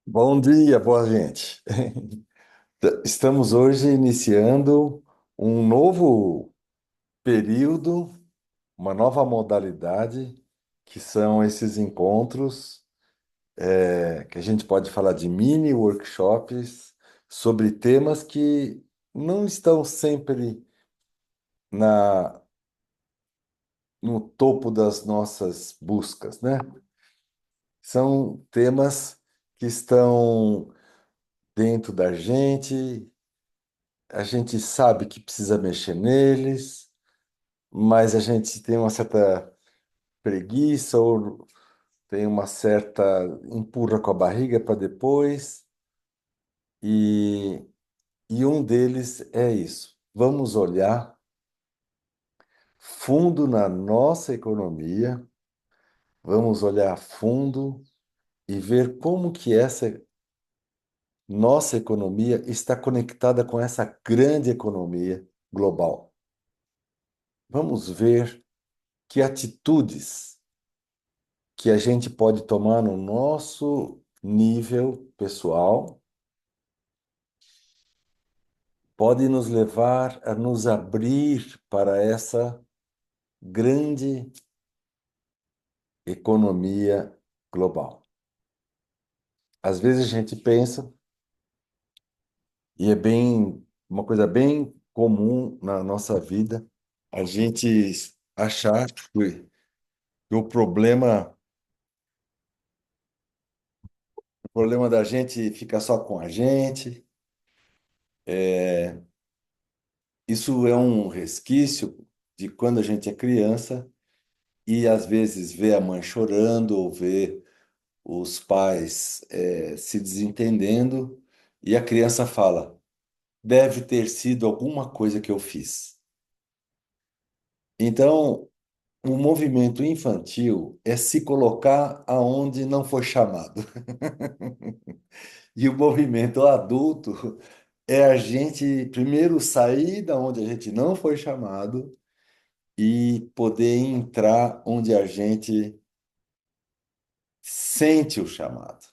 Bom dia, boa gente. Estamos hoje iniciando um novo período, uma nova modalidade, que são esses encontros, que a gente pode falar de mini workshops sobre temas que não estão sempre na, no topo das nossas buscas, né? São temas que estão dentro da gente. A gente sabe que precisa mexer neles, mas a gente tem uma certa preguiça ou tem uma certa empurra com a barriga para depois. E, e um deles é isso. Vamos olhar fundo na nossa economia, vamos olhar fundo e ver como que essa nossa economia está conectada com essa grande economia global. Vamos ver que atitudes que a gente pode tomar no nosso nível pessoal, pode nos levar a nos abrir para essa grande economia global. Às vezes a gente pensa, e é bem uma coisa bem comum na nossa vida, a gente achar que o problema da gente fica só com a gente. Isso é um resquício de quando a gente é criança e às vezes vê a mãe chorando ou vê os pais se desentendendo e a criança fala, deve ter sido alguma coisa que eu fiz. Então, o movimento infantil é se colocar aonde não foi chamado. E o movimento adulto é a gente primeiro sair da onde a gente não foi chamado e poder entrar onde a gente sente o chamado.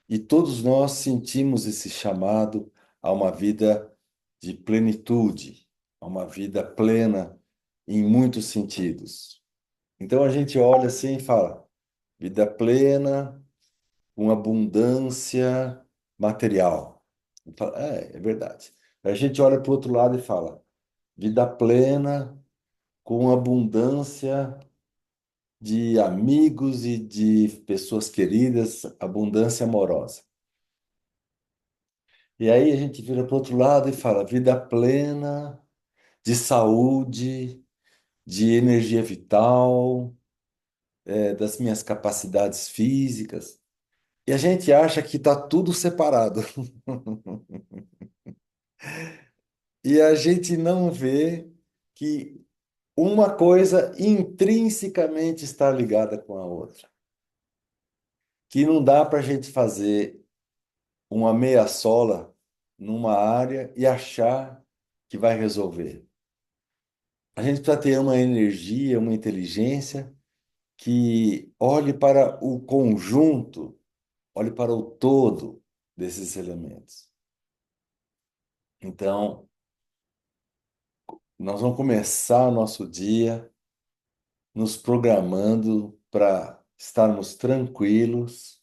E todos nós sentimos esse chamado a uma vida de plenitude, a uma vida plena em muitos sentidos. Então a gente olha assim e fala: vida plena, com abundância material. E fala, é verdade. A gente olha para o outro lado e fala: vida plena, com abundância de amigos e de pessoas queridas, abundância amorosa. E aí a gente vira para o outro lado e fala vida plena, de saúde, de energia vital, das minhas capacidades físicas. E a gente acha que está tudo separado. E a gente não vê que uma coisa intrinsecamente está ligada com a outra. Que não dá para a gente fazer uma meia sola numa área e achar que vai resolver. A gente precisa ter uma energia, uma inteligência que olhe para o conjunto, olhe para o todo desses elementos. Então, nós vamos começar o nosso dia nos programando para estarmos tranquilos.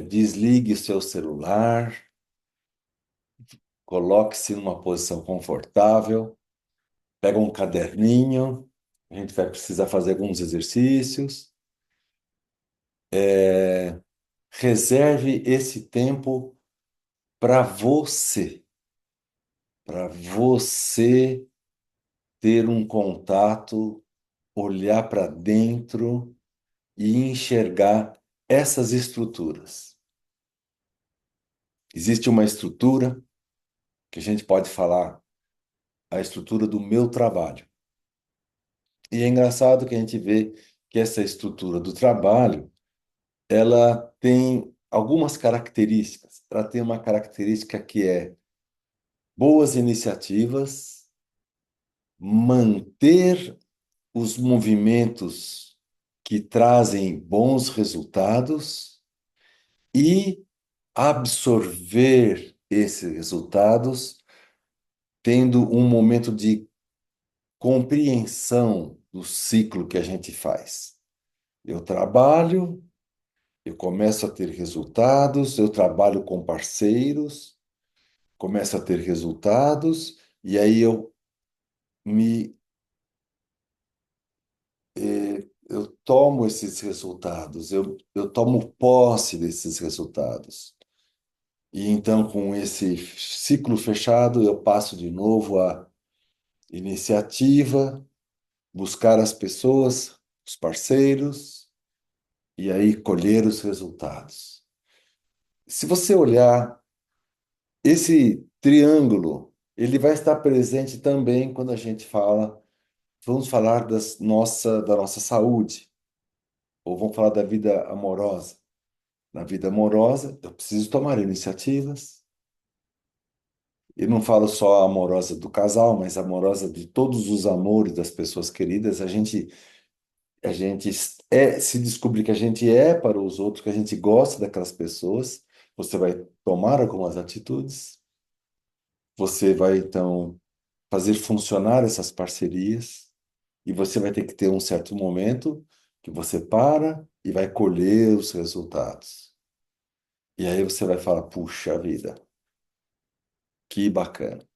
Desligue o seu celular, coloque-se numa posição confortável, pega um caderninho, a gente vai precisar fazer alguns exercícios. Reserve esse tempo para você ter um contato, olhar para dentro e enxergar essas estruturas. Existe uma estrutura que a gente pode falar, a estrutura do meu trabalho. E é engraçado que a gente vê que essa estrutura do trabalho, ela tem algumas características. Ela tem uma característica que é boas iniciativas, manter os movimentos que trazem bons resultados e absorver esses resultados, tendo um momento de compreensão do ciclo que a gente faz. Eu trabalho, eu começo a ter resultados, eu trabalho com parceiros, começo a ter resultados, e aí me eu tomo esses resultados, eu tomo posse desses resultados. E então, com esse ciclo fechado, eu passo de novo a iniciativa, buscar as pessoas, os parceiros, e aí colher os resultados. Se você olhar esse triângulo, ele vai estar presente também quando a gente fala, vamos falar da nossa saúde, ou vamos falar da vida amorosa. Na vida amorosa, eu preciso tomar iniciativas. E não falo só a amorosa do casal, mas a amorosa de todos os amores das pessoas queridas. A gente se descobrir que a gente é para os outros, que a gente gosta daquelas pessoas. Você vai tomar algumas atitudes. Você vai, então, fazer funcionar essas parcerias. E você vai ter que ter um certo momento que você para e vai colher os resultados. E aí você vai falar, puxa vida, que bacana.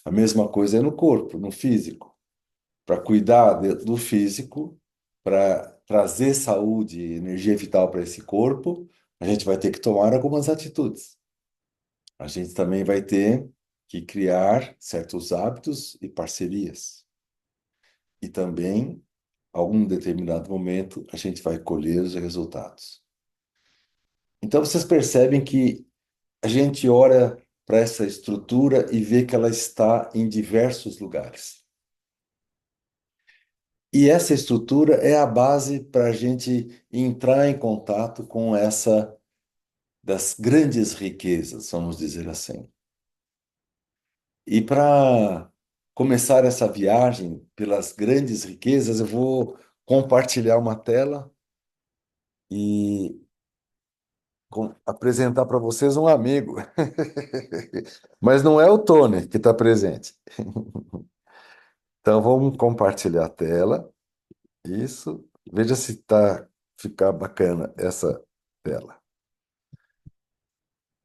A mesma coisa é no corpo, no físico. Para cuidar do físico, para trazer saúde e energia vital para esse corpo, a gente vai ter que tomar algumas atitudes. A gente também vai ter que criar certos hábitos e parcerias. E também, algum determinado momento, a gente vai colher os resultados. Então, vocês percebem que a gente olha para essa estrutura e vê que ela está em diversos lugares. E essa estrutura é a base para a gente entrar em contato com essa das grandes riquezas, vamos dizer assim. E para começar essa viagem pelas grandes riquezas, eu vou compartilhar uma tela e apresentar para vocês um amigo. Mas não é o Tony que está presente. Então vamos compartilhar a tela. Isso. Veja se ficar bacana essa tela.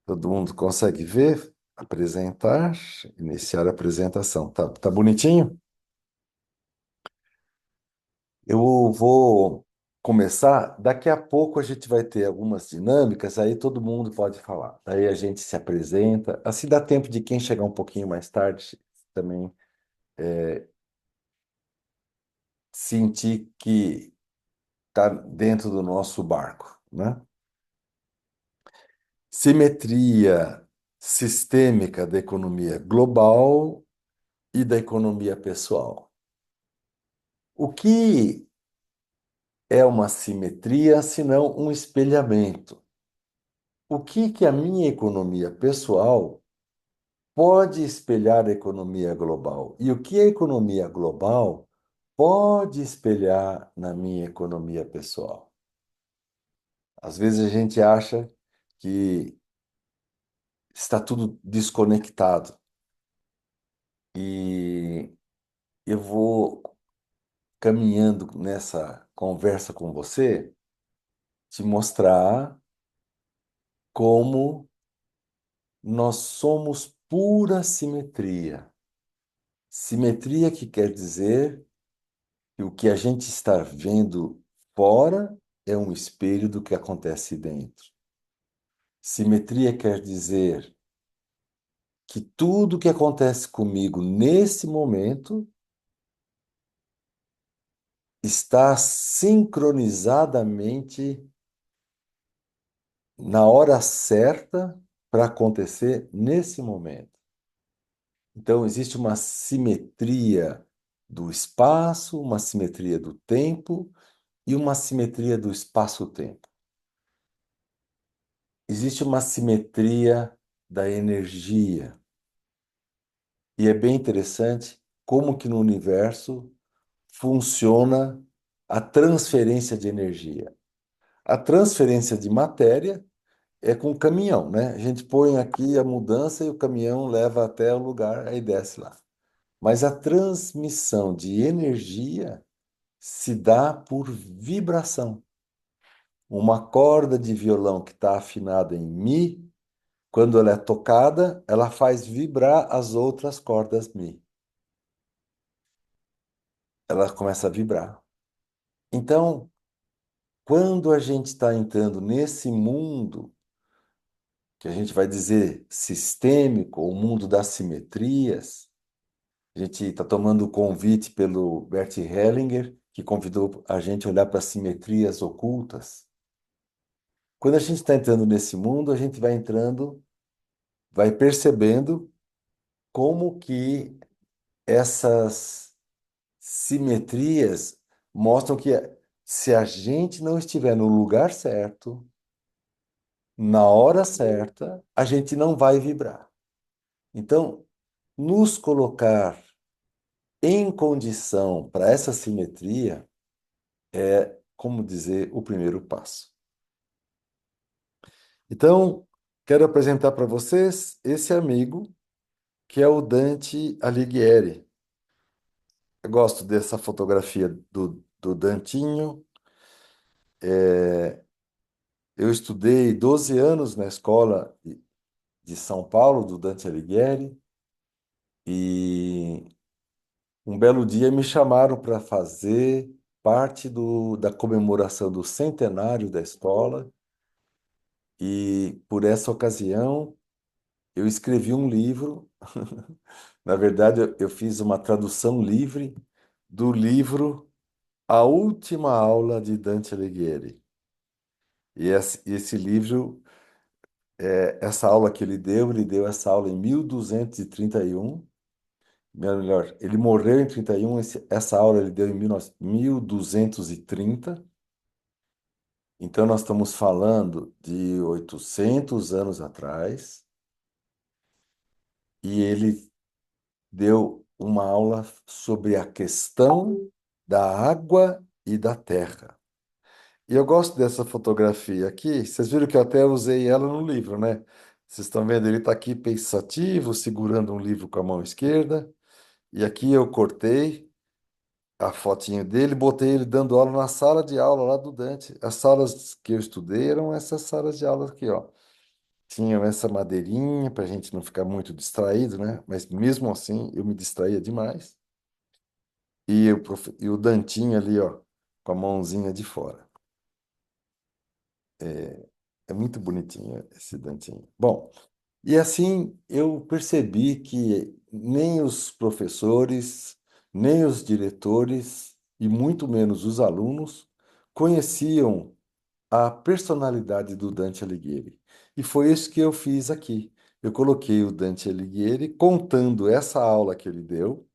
Todo mundo consegue ver? Apresentar, iniciar a apresentação. Tá bonitinho? Eu vou começar. Daqui a pouco a gente vai ter algumas dinâmicas, aí todo mundo pode falar. Aí a gente se apresenta. Assim dá tempo de quem chegar um pouquinho mais tarde também sentir que está dentro do nosso barco, né? Simetria sistêmica da economia global e da economia pessoal. O que é uma simetria, senão um espelhamento? O que a minha economia pessoal pode espelhar a economia global? E o que a economia global pode espelhar na minha economia pessoal? Às vezes a gente acha que está tudo desconectado. E eu vou caminhando nessa conversa com você, te mostrar como nós somos pura simetria. Simetria que quer dizer que o que a gente está vendo fora é um espelho do que acontece dentro. Simetria quer dizer que tudo que acontece comigo nesse momento está sincronizadamente na hora certa para acontecer nesse momento. Então, existe uma simetria do espaço, uma simetria do tempo e uma simetria do espaço-tempo. Existe uma simetria da energia. E é bem interessante como que no universo funciona a transferência de energia. A transferência de matéria é com o caminhão, né? A gente põe aqui a mudança e o caminhão leva até o lugar, aí desce lá. Mas a transmissão de energia se dá por vibração. Uma corda de violão que está afinada em Mi, quando ela é tocada, ela faz vibrar as outras cordas Mi. Ela começa a vibrar. Então, quando a gente está entrando nesse mundo, que a gente vai dizer sistêmico, o mundo das simetrias, a gente está tomando o convite pelo Bert Hellinger, que convidou a gente a olhar para as simetrias ocultas. Quando a gente está entrando nesse mundo, a gente vai entrando, vai percebendo como que essas simetrias mostram que se a gente não estiver no lugar certo, na hora certa, a gente não vai vibrar. Então, nos colocar em condição para essa simetria é, como dizer, o primeiro passo. Então, quero apresentar para vocês esse amigo que é o Dante Alighieri. Eu gosto dessa fotografia do Dantinho. Eu estudei 12 anos na escola de São Paulo, do Dante Alighieri, e um belo dia me chamaram para fazer parte da comemoração do centenário da escola, e por essa ocasião eu escrevi um livro. Na verdade, eu fiz uma tradução livre do livro A Última Aula de Dante Alighieri. E esse livro, essa aula que ele deu essa aula em 1231. Melhor, ele morreu em 31, essa aula ele deu em 1230. Então, nós estamos falando de 800 anos atrás, e ele deu uma aula sobre a questão da água e da terra. E eu gosto dessa fotografia aqui. Vocês viram que eu até usei ela no livro, né? Vocês estão vendo, ele está aqui pensativo, segurando um livro com a mão esquerda. E aqui eu cortei a fotinho dele, botei ele dando aula na sala de aula lá do Dante. As salas que eu estudei eram essas salas de aula aqui, ó. Tinham essa madeirinha para a gente não ficar muito distraído, né? Mas mesmo assim eu me distraía demais. E o Dantinho ali, ó, com a mãozinha de fora. É muito bonitinho esse Dantinho. Bom, e assim eu percebi que nem os professores, nem os diretores, e muito menos os alunos, conheciam a personalidade do Dante Alighieri. E foi isso que eu fiz aqui. Eu coloquei o Dante Alighieri contando essa aula que ele deu,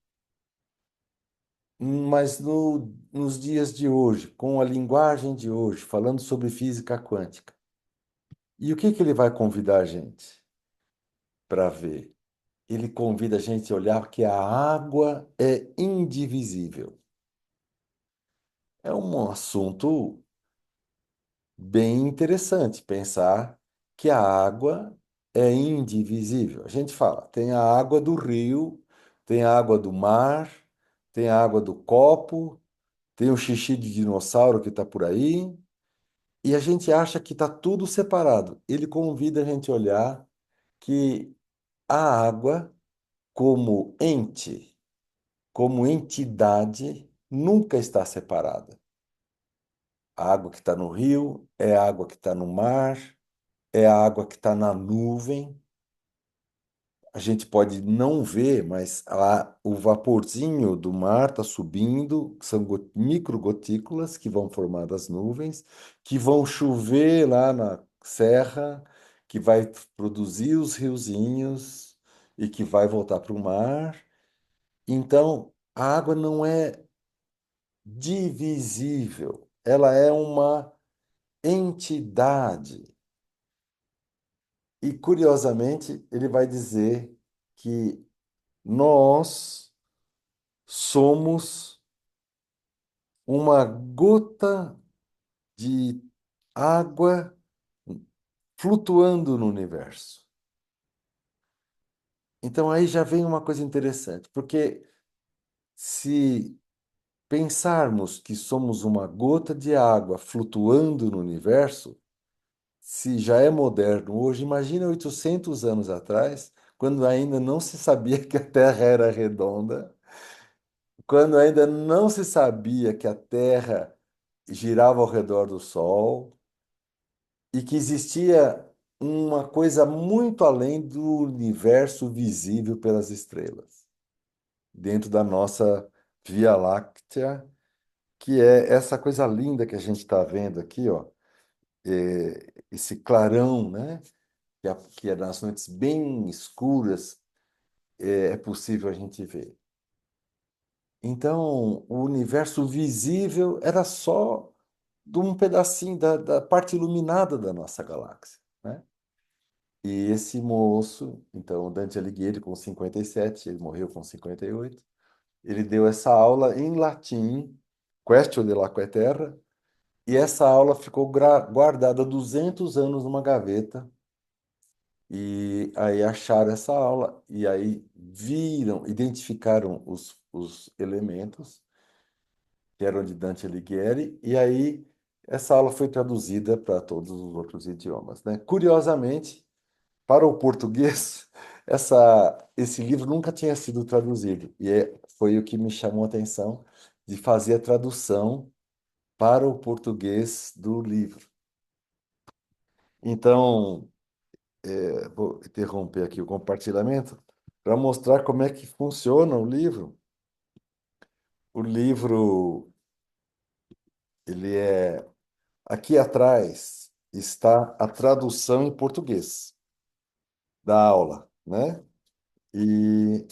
mas nos dias de hoje, com a linguagem de hoje, falando sobre física quântica. E o que que ele vai convidar a gente para ver? Ele convida a gente a olhar que a água é indivisível. É um assunto bem interessante pensar que a água é indivisível. A gente fala, tem a água do rio, tem a água do mar, tem a água do copo, tem o xixi de dinossauro que está por aí, e a gente acha que está tudo separado. Ele convida a gente a olhar que a água, como ente, como entidade, nunca está separada. A água que está no rio é a água que está no mar, é a água que está na nuvem. A gente pode não ver, mas o vaporzinho do mar está subindo, são microgotículas que vão formar as nuvens, que vão chover lá na serra, que vai produzir os riozinhos e que vai voltar para o mar. Então, a água não é divisível, ela é uma entidade. E, curiosamente, ele vai dizer que nós somos uma gota de água flutuando no universo. Então aí já vem uma coisa interessante, porque se pensarmos que somos uma gota de água flutuando no universo, se já é moderno hoje, imagina 800 anos atrás, quando ainda não se sabia que a Terra era redonda, quando ainda não se sabia que a Terra girava ao redor do Sol e que existia uma coisa muito além do universo visível pelas estrelas, dentro da nossa Via Láctea, que é essa coisa linda que a gente está vendo aqui, ó, esse clarão, né? Que é nas noites bem escuras é possível a gente ver. Então, o universo visível era só de um pedacinho da parte iluminada da nossa galáxia, né? E esse moço, então, o Dante Alighieri, com 57, ele morreu com 58, ele deu essa aula em latim, Quaestio de la Terra, e essa aula ficou guardada 200 anos numa gaveta. E aí acharam essa aula, e aí viram, identificaram os elementos, que eram de Dante Alighieri, e aí essa aula foi traduzida para todos os outros idiomas, né? Curiosamente, para o português, esse livro nunca tinha sido traduzido, e foi o que me chamou a atenção de fazer a tradução para o português do livro. Então, vou interromper aqui o compartilhamento para mostrar como é que funciona o livro. O livro, ele é aqui atrás está a tradução em português da aula, né? E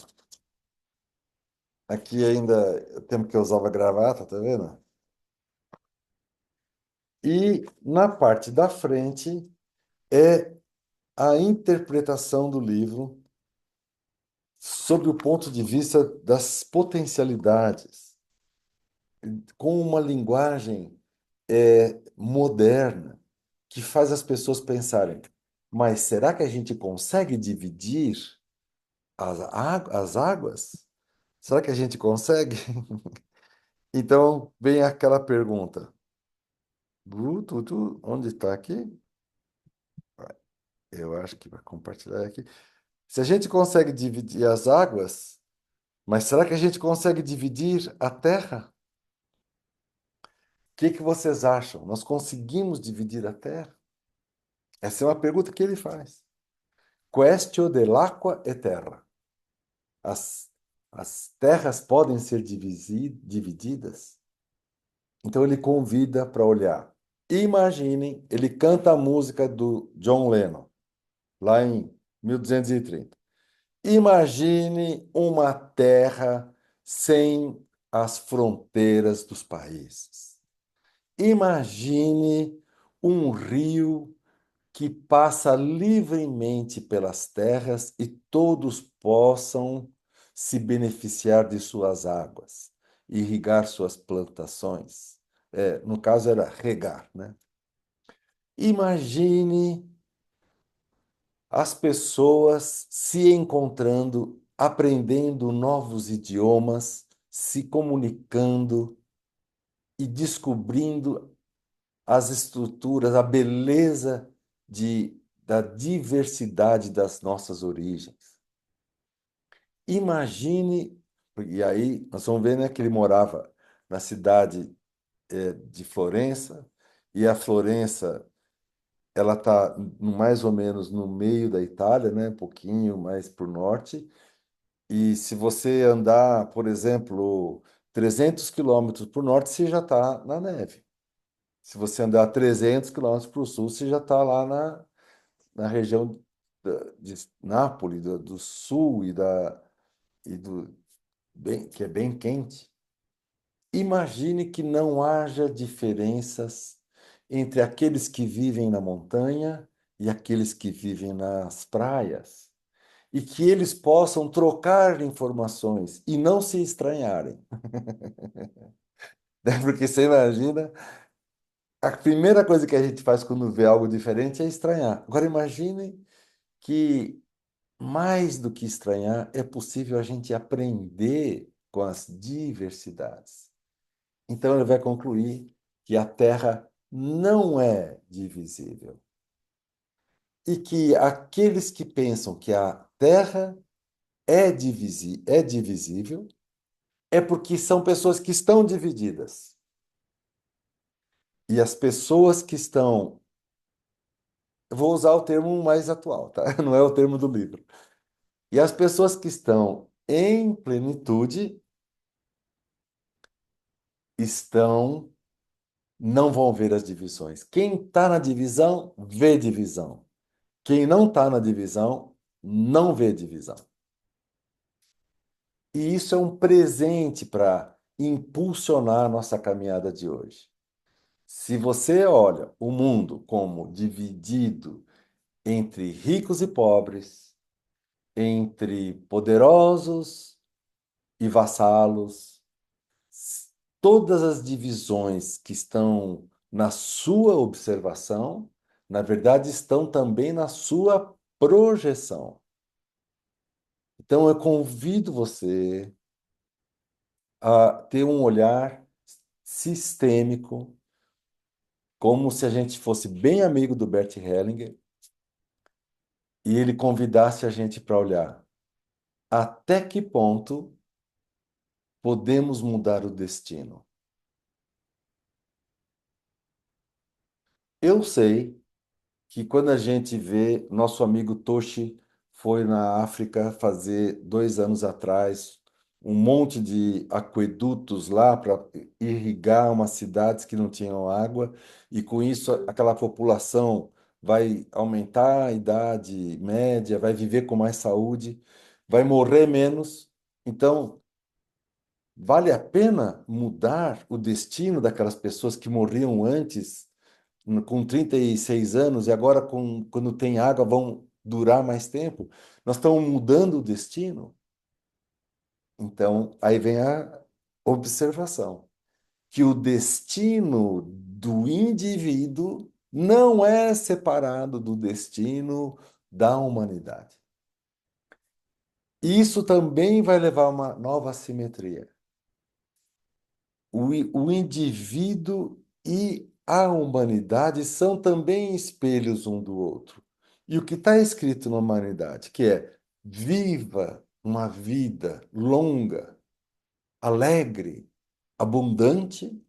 aqui ainda o tempo que eu usava gravata, tá vendo? E na parte da frente é a interpretação do livro sob o ponto de vista das potencialidades, com uma linguagem moderna que faz as pessoas pensarem, mas será que a gente consegue dividir as águas? Será que a gente consegue? Então vem aquela pergunta. Onde está aqui? Eu acho que vai compartilhar aqui. Se a gente consegue dividir as águas, mas será que a gente consegue dividir a terra? O que que vocês acham? Nós conseguimos dividir a terra? Essa é uma pergunta que ele faz. Questio dell'acqua e terra. As, as terras podem ser divididas? Então ele convida para olhar. Imaginem, ele canta a música do John Lennon, lá em 1230. Imagine uma terra sem as fronteiras dos países. Imagine um rio que passa livremente pelas terras e todos possam se beneficiar de suas águas, irrigar suas plantações. No caso era regar, né? Imagine as pessoas se encontrando, aprendendo novos idiomas, se comunicando e descobrindo as estruturas, a beleza da diversidade das nossas origens. Imagine, e aí nós vamos ver, né, que ele morava na cidade de Florença, e a Florença ela está mais ou menos no meio da Itália, né, um pouquinho mais para o norte, e se você andar, por exemplo, 300 quilômetros para o norte, você já está na neve. Se você andar 300 quilômetros para o sul, você já está lá na região de Nápoles, do sul e do que é bem quente. Imagine que não haja diferenças entre aqueles que vivem na montanha e aqueles que vivem nas praias, e que eles possam trocar informações e não se estranharem. né? Porque você imagina, a primeira coisa que a gente faz quando vê algo diferente é estranhar. Agora imagine que mais do que estranhar, é possível a gente aprender com as diversidades. Então ele vai concluir que a Terra não é divisível e que aqueles que pensam que a Terra é divisível é porque são pessoas que estão divididas. E as pessoas que estão, eu vou usar o termo mais atual, tá? Não é o termo do livro. E as pessoas que estão em plenitude estão, não vão ver as divisões. Quem está na divisão, vê divisão. Quem não está na divisão, não vê divisão. E isso é um presente para impulsionar a nossa caminhada de hoje. Se você olha o mundo como dividido entre ricos e pobres, entre poderosos e vassalos, todas as divisões que estão na sua observação, na verdade, estão também na sua projeção. Então, eu convido você a ter um olhar sistêmico, como se a gente fosse bem amigo do Bert Hellinger e ele convidasse a gente para olhar até que ponto podemos mudar o destino. Eu sei que quando a gente vê nosso amigo Toshi foi na África fazer 2 anos atrás um monte de aquedutos lá para irrigar umas cidades que não tinham água, e com isso aquela população vai aumentar a idade média, vai viver com mais saúde, vai morrer menos. Então, vale a pena mudar o destino daquelas pessoas que morriam antes com 36 anos e agora, quando tem água, vão durar mais tempo. Nós estamos mudando o destino. Então, aí vem a observação, que o destino do indivíduo não é separado do destino da humanidade. Isso também vai levar a uma nova simetria. O indivíduo e a humanidade são também espelhos um do outro. E o que está escrito na humanidade, que é viva uma vida longa, alegre, abundante,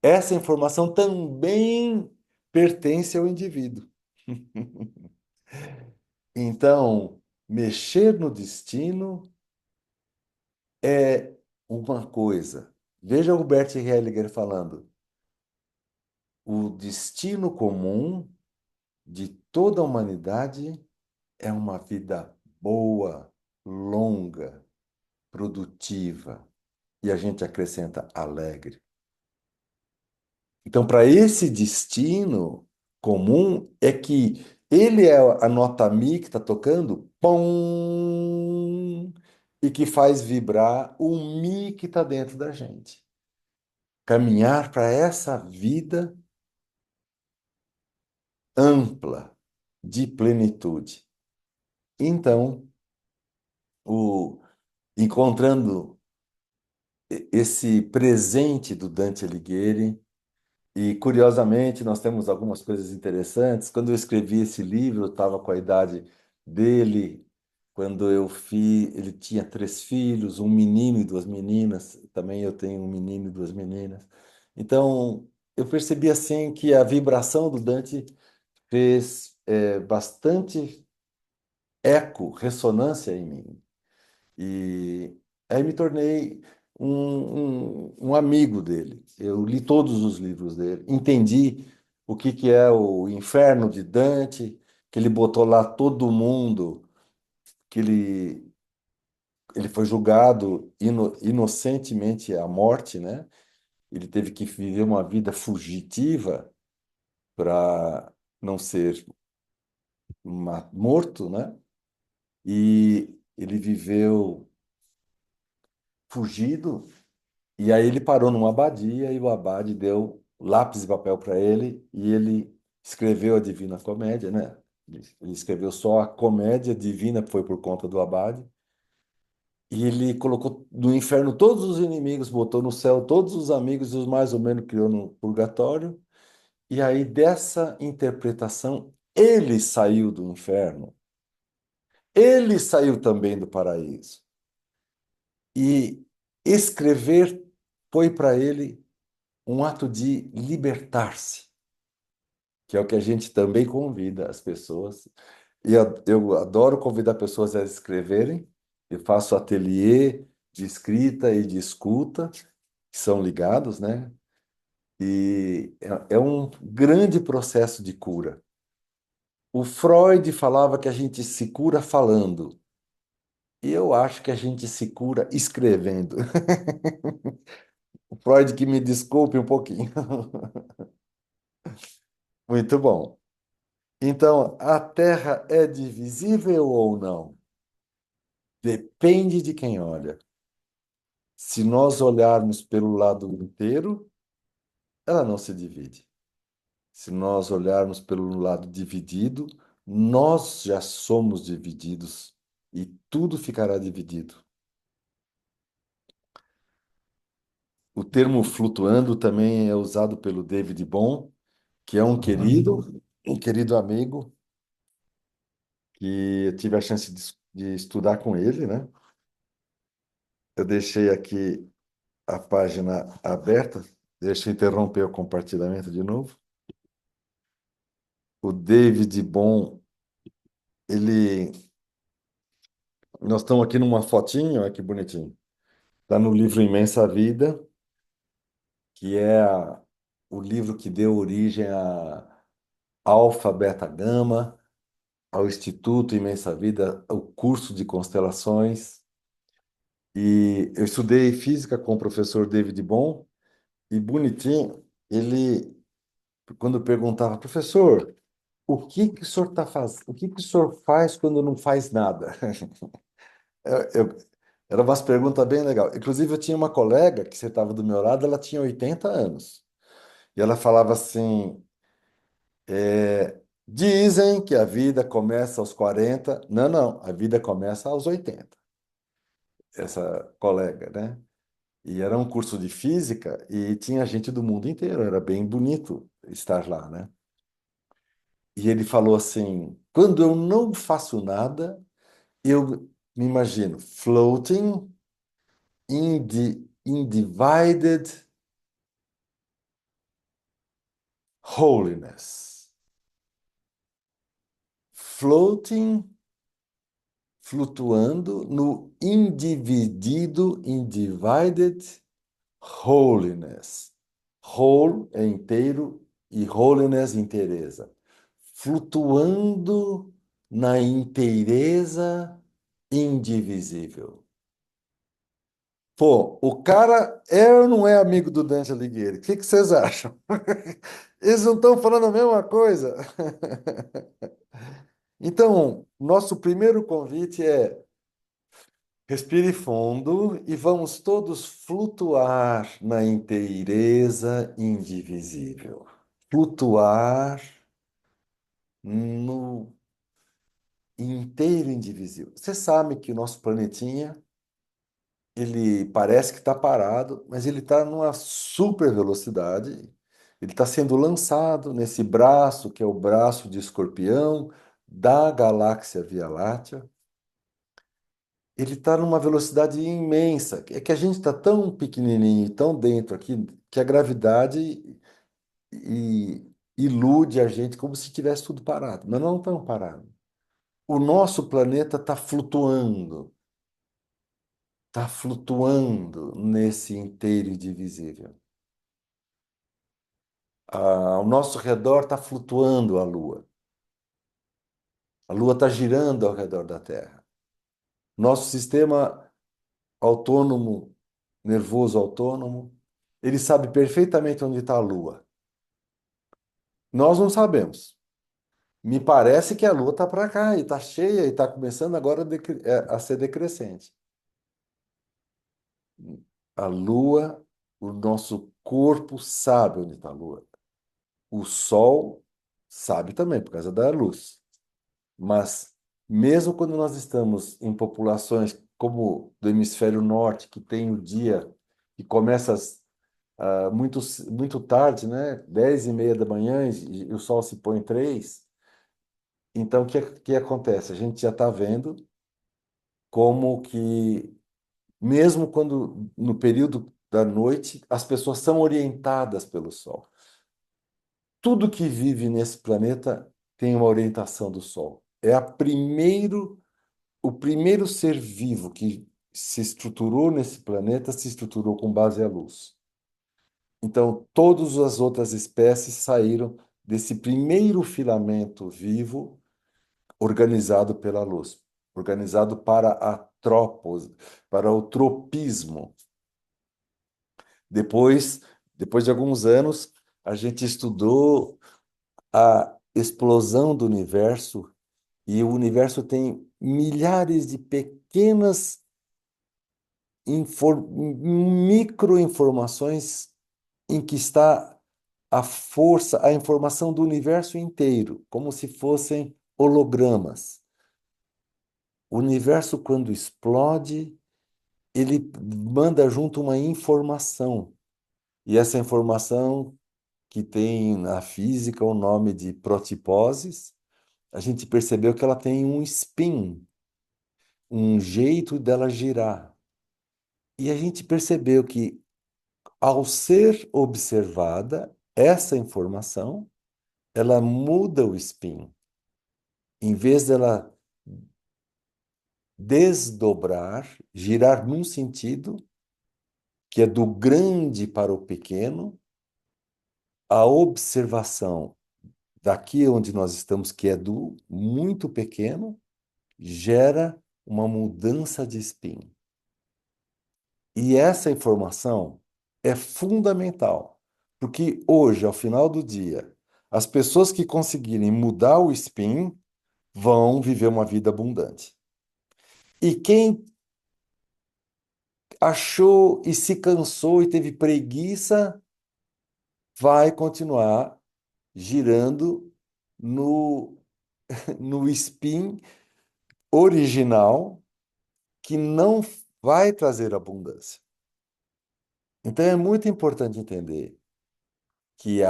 essa informação também pertence ao indivíduo. Então, mexer no destino é uma coisa. Veja o Bert Hellinger falando. O destino comum de toda a humanidade é uma vida boa, longa, produtiva, e a gente acrescenta alegre. Então, para esse destino comum, é que ele é a nota Mi que está tocando, pom, e que faz vibrar o Mi que está dentro da gente. Caminhar para essa vida ampla de plenitude. Então, o, encontrando esse presente do Dante Alighieri, e curiosamente nós temos algumas coisas interessantes. Quando eu escrevi esse livro, eu estava com a idade dele. Quando eu fiz, ele tinha 3 filhos, um menino e 2 meninas. Também eu tenho um menino e 2 meninas. Então, eu percebi assim que a vibração do Dante fez bastante eco, ressonância em mim. E aí me tornei um amigo dele. Eu li todos os livros dele, entendi o que é o Inferno de Dante, que ele botou lá todo mundo, que ele foi julgado inocentemente à morte, né? Ele teve que viver uma vida fugitiva para não ser morto, né? E ele viveu fugido E aí ele parou numa abadia e o abade deu lápis e papel para ele e ele escreveu a Divina Comédia, né? Ele escreveu só a comédia divina, que foi por conta do abade. E ele colocou no inferno todos os inimigos, botou no céu todos os amigos e os mais ou menos criou no purgatório. E aí dessa interpretação, ele saiu do inferno. Ele saiu também do paraíso. E escrever foi para ele um ato de libertar-se, que é o que a gente também convida as pessoas. E eu adoro convidar pessoas a escreverem. Eu faço ateliê de escrita e de escuta, que são ligados, né? E é um grande processo de cura. O Freud falava que a gente se cura falando, e eu acho que a gente se cura escrevendo. O Freud que me desculpe um pouquinho. Muito bom. Então, a Terra é divisível ou não? Depende de quem olha. Se nós olharmos pelo lado inteiro, ela não se divide. Se nós olharmos pelo lado dividido, nós já somos divididos e tudo ficará dividido. O termo flutuando também é usado pelo David Bohm, que é um querido amigo, que eu tive a chance de estudar com ele, né? Eu deixei aqui a página aberta. Deixa eu interromper o compartilhamento de novo. O David Bohm, ele. Nós estamos aqui numa fotinho, olha que bonitinho. Está no livro Imensa Vida, que é o livro que deu origem a Alfa, Beta, Gama, ao Instituto Imensa Vida, o curso de constelações. E eu estudei física com o professor David Bohm, e bonitinho, ele, quando perguntava, professor, o que que o senhor tá faz... o que que o senhor faz quando não faz nada? Era umas perguntas bem legais. Inclusive, eu tinha uma colega que sentava do meu lado, ela tinha 80 anos. E ela falava assim: dizem que a vida começa aos 40. Não, não, a vida começa aos 80. Essa colega, né? E era um curso de física e tinha gente do mundo inteiro. Era bem bonito estar lá, né? E ele falou assim: quando eu não faço nada, eu me imagino floating in the undivided holiness. Floating, flutuando no individido, undivided holiness. Whole é inteiro e holiness, inteireza. Flutuando na inteireza indivisível. Pô, o cara é ou não é amigo do Dante Alighieri? O que que vocês acham? Eles não estão falando a mesma coisa? Então, nosso primeiro convite é respire fundo e vamos todos flutuar na inteireza indivisível. Flutuar no inteiro indivisível. Você sabe que o nosso planetinha, ele parece que está parado, mas ele está numa super velocidade. Ele está sendo lançado nesse braço, que é o braço de Escorpião, da galáxia Via Láctea. Ele está numa velocidade imensa. É que a gente está tão pequenininho e tão dentro aqui que a gravidade ilude a gente como se tivesse tudo parado. Mas não tão parado. O nosso planeta está flutuando nesse inteiro indivisível. Ao nosso redor está flutuando a Lua. A Lua está girando ao redor da Terra. Nosso sistema autônomo, nervoso autônomo, ele sabe perfeitamente onde está a Lua. Nós não sabemos. Me parece que a Lua está para cá e está cheia e está começando agora a ser decrescente. A Lua O nosso corpo sabe onde está a Lua. O Sol sabe também, por causa da luz. Mas, mesmo quando nós estamos em populações como do hemisfério norte, que tem o dia que começa muito tarde, né? 10:30 da manhã e o sol se põe 3. Então, o que acontece? A gente já está vendo como que, mesmo quando no período da noite, as pessoas são orientadas pelo sol. Tudo que vive nesse planeta tem uma orientação do sol. O primeiro ser vivo que se estruturou nesse planeta se estruturou com base à luz. Então, todas as outras espécies saíram desse primeiro filamento vivo organizado pela luz, organizado para a tropos, para o tropismo. Depois, depois de alguns anos, a gente estudou a explosão do universo e o universo tem milhares de pequenas microinformações em que está a força, a informação do universo inteiro, como se fossem hologramas. O universo, quando explode, ele manda junto uma informação. E essa informação, que tem na física o nome de protiposes, a gente percebeu que ela tem um spin, um jeito dela girar. E a gente percebeu que, ao ser observada, essa informação, ela muda o spin. Em vez dela desdobrar, girar num sentido, que é do grande para o pequeno, a observação daqui onde nós estamos, que é do muito pequeno, gera uma mudança de spin. E essa informação é fundamental, porque hoje, ao final do dia, as pessoas que conseguirem mudar o spin vão viver uma vida abundante. E quem achou e se cansou e teve preguiça, vai continuar girando no, no spin original, que não vai trazer abundância. Então é muito importante entender que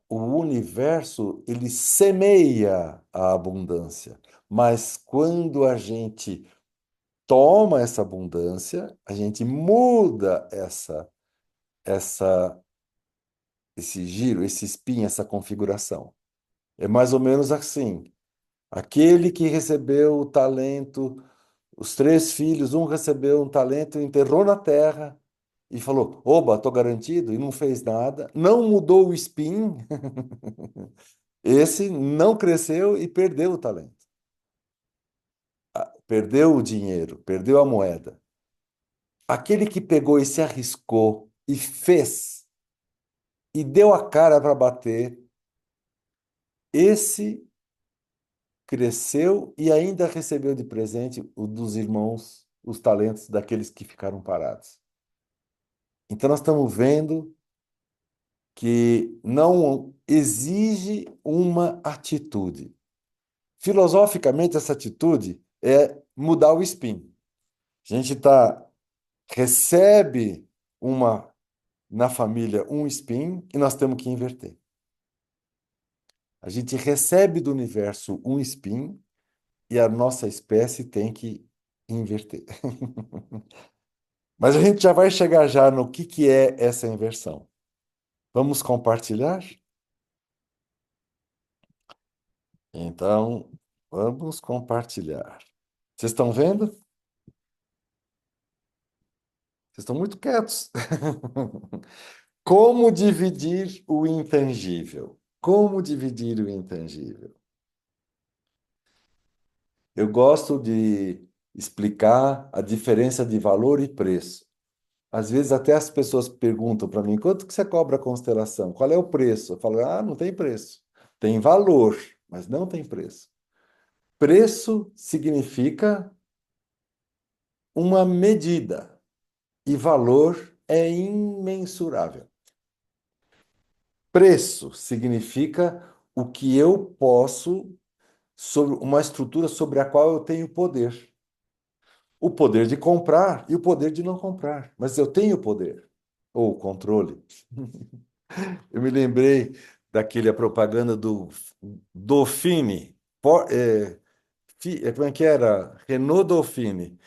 o universo ele semeia a abundância, mas quando a gente toma essa abundância, a gente muda essa esse giro, esse spin, essa configuração. É mais ou menos assim. Aquele que recebeu o talento, os 3 filhos, um recebeu um talento, enterrou na terra e falou: Oba, estou garantido, e não fez nada, não mudou o spin, esse não cresceu e perdeu o talento, perdeu o dinheiro, perdeu a moeda. Aquele que pegou e se arriscou e fez e deu a cara para bater, esse cresceu e ainda recebeu de presente o dos irmãos, os talentos daqueles que ficaram parados. Então, nós estamos vendo que não exige uma atitude. Filosoficamente, essa atitude é mudar o spin. A gente recebe uma na família um spin e nós temos que inverter. A gente recebe do universo um spin e a nossa espécie tem que inverter. Mas a gente já vai chegar já no que é essa inversão. Vamos compartilhar? Então, vamos compartilhar. Vocês estão vendo? Vocês estão muito quietos. Como dividir o intangível? Como dividir o intangível? Eu gosto de explicar a diferença de valor e preço. Às vezes até as pessoas perguntam para mim, quanto que você cobra a constelação? Qual é o preço? Eu falo, não tem preço. Tem valor, mas não tem preço. Preço significa uma medida e valor é imensurável. Preço significa o que eu posso, sobre uma estrutura sobre a qual eu tenho poder. O poder de comprar e o poder de não comprar. Mas eu tenho poder, ou controle. Eu me lembrei daquele a propaganda do Dauphine. Como é que era? Renault Dauphine.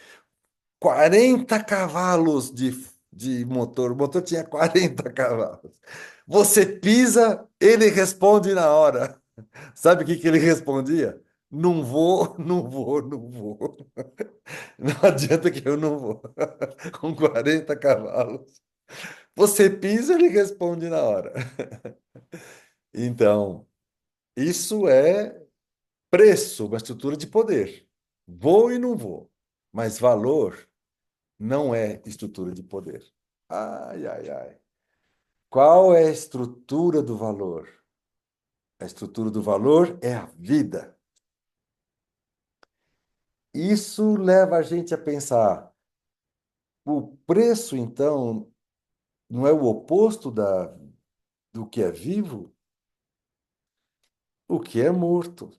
40 cavalos de motor. O motor tinha 40 cavalos. Você pisa, ele responde na hora. Sabe o que que ele respondia? Não vou, não vou, não vou. Não adianta que eu não vou. Com 40 cavalos. Você pisa, ele responde na hora. Então, isso é preço, uma estrutura de poder. Vou e não vou. Mas valor não é estrutura de poder. Ai, ai, ai. Qual é a estrutura do valor? A estrutura do valor é a vida. Isso leva a gente a pensar: o preço, então, não é o oposto do que é vivo? O que é morto?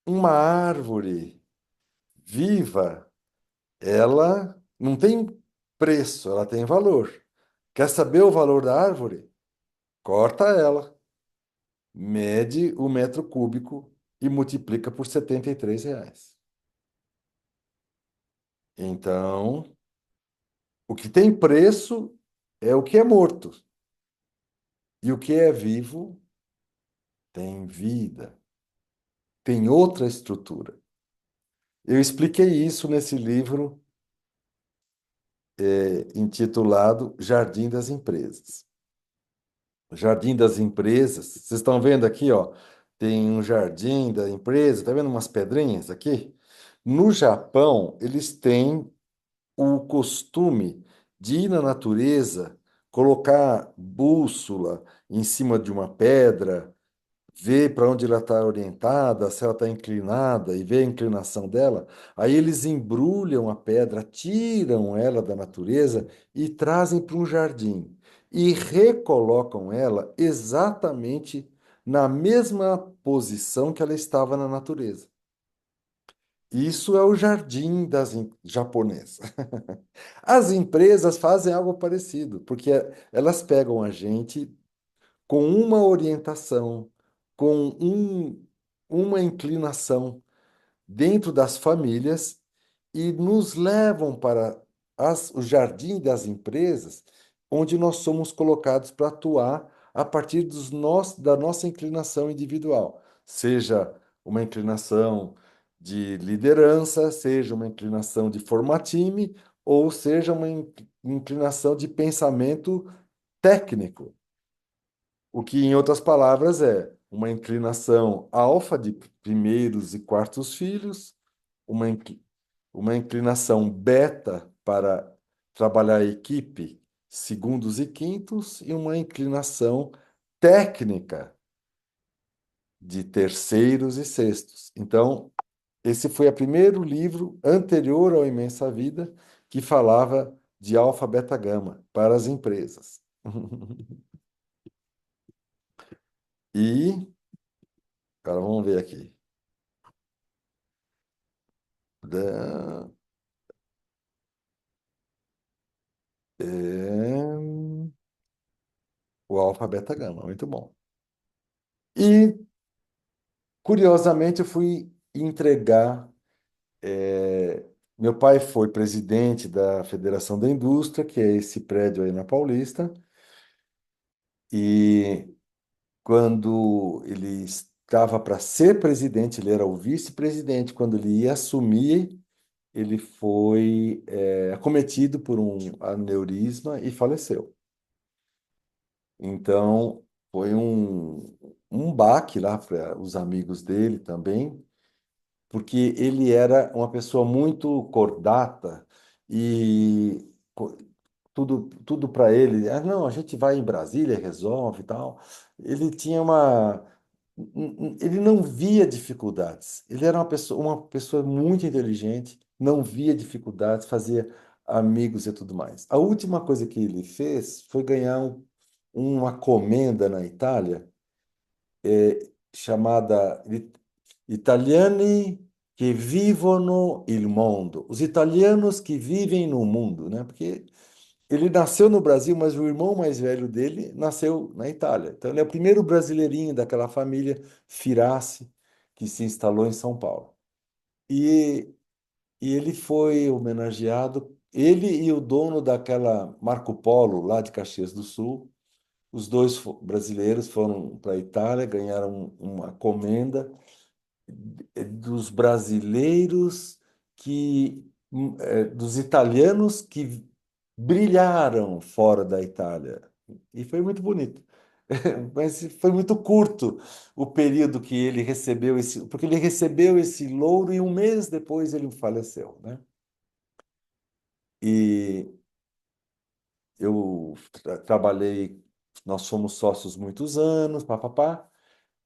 Uma árvore viva, ela não tem preço, ela tem valor. Quer saber o valor da árvore? Corta ela, mede o metro cúbico e multiplica por R$ 73. Então, o que tem preço é o que é morto, e o que é vivo tem vida, tem outra estrutura. Eu expliquei isso nesse livro, intitulado Jardim das Empresas. Jardim das Empresas, vocês estão vendo aqui, ó, tem um jardim da empresa, tá vendo umas pedrinhas aqui? No Japão, eles têm o costume de ir na natureza, colocar bússola em cima de uma pedra, ver para onde ela está orientada, se ela está inclinada e ver a inclinação dela. Aí eles embrulham a pedra, tiram ela da natureza e trazem para um jardim e recolocam ela exatamente na mesma posição que ela estava na natureza. Isso é o jardim japonês. As empresas fazem algo parecido, porque elas pegam a gente com uma orientação, com uma inclinação dentro das famílias e nos levam para o jardim das empresas, onde nós somos colocados para atuar a partir da nossa inclinação individual, seja uma inclinação de liderança, seja uma inclinação de formar time, ou seja uma inclinação de pensamento técnico. O que, em outras palavras, é uma inclinação alfa de primeiros e quartos filhos, uma, uma inclinação beta para trabalhar a equipe segundos e quintos, e uma inclinação técnica de terceiros e sextos. Então, esse foi o primeiro livro anterior ao Imensa Vida que falava de alfa, beta, gama para as empresas. E, agora vamos ver aqui. Da, é, o alfa, beta, gama, muito bom. E, curiosamente, eu fui entregar. Meu pai foi presidente da Federação da Indústria, que é esse prédio aí na Paulista, e quando ele estava para ser presidente, ele era o vice-presidente, quando ele ia assumir, ele foi, acometido por um aneurisma e faleceu. Então, foi um baque lá para os amigos dele também, porque ele era uma pessoa muito cordata e tudo para ele. Ah, não, a gente vai em Brasília, e resolve e tal. Ele tinha uma. Ele não via dificuldades. Ele era uma pessoa muito inteligente, não via dificuldades, fazia amigos e tudo mais. A última coisa que ele fez foi ganhar uma comenda na Itália, chamada Italiani che vivono il mondo. Os italianos que vivem no mundo, né? Porque ele nasceu no Brasil, mas o irmão mais velho dele nasceu na Itália. Então, ele é o primeiro brasileirinho daquela família Firace que se instalou em São Paulo. E, e ele foi homenageado, ele e o dono daquela Marco Polo, lá de Caxias do Sul, os dois brasileiros foram para a Itália, ganharam uma comenda dos brasileiros dos italianos que brilharam fora da Itália. E foi muito bonito. Mas foi muito curto o período que ele recebeu porque ele recebeu esse louro e um mês depois ele faleceu, né? E eu trabalhei, nós fomos sócios muitos anos, papapá.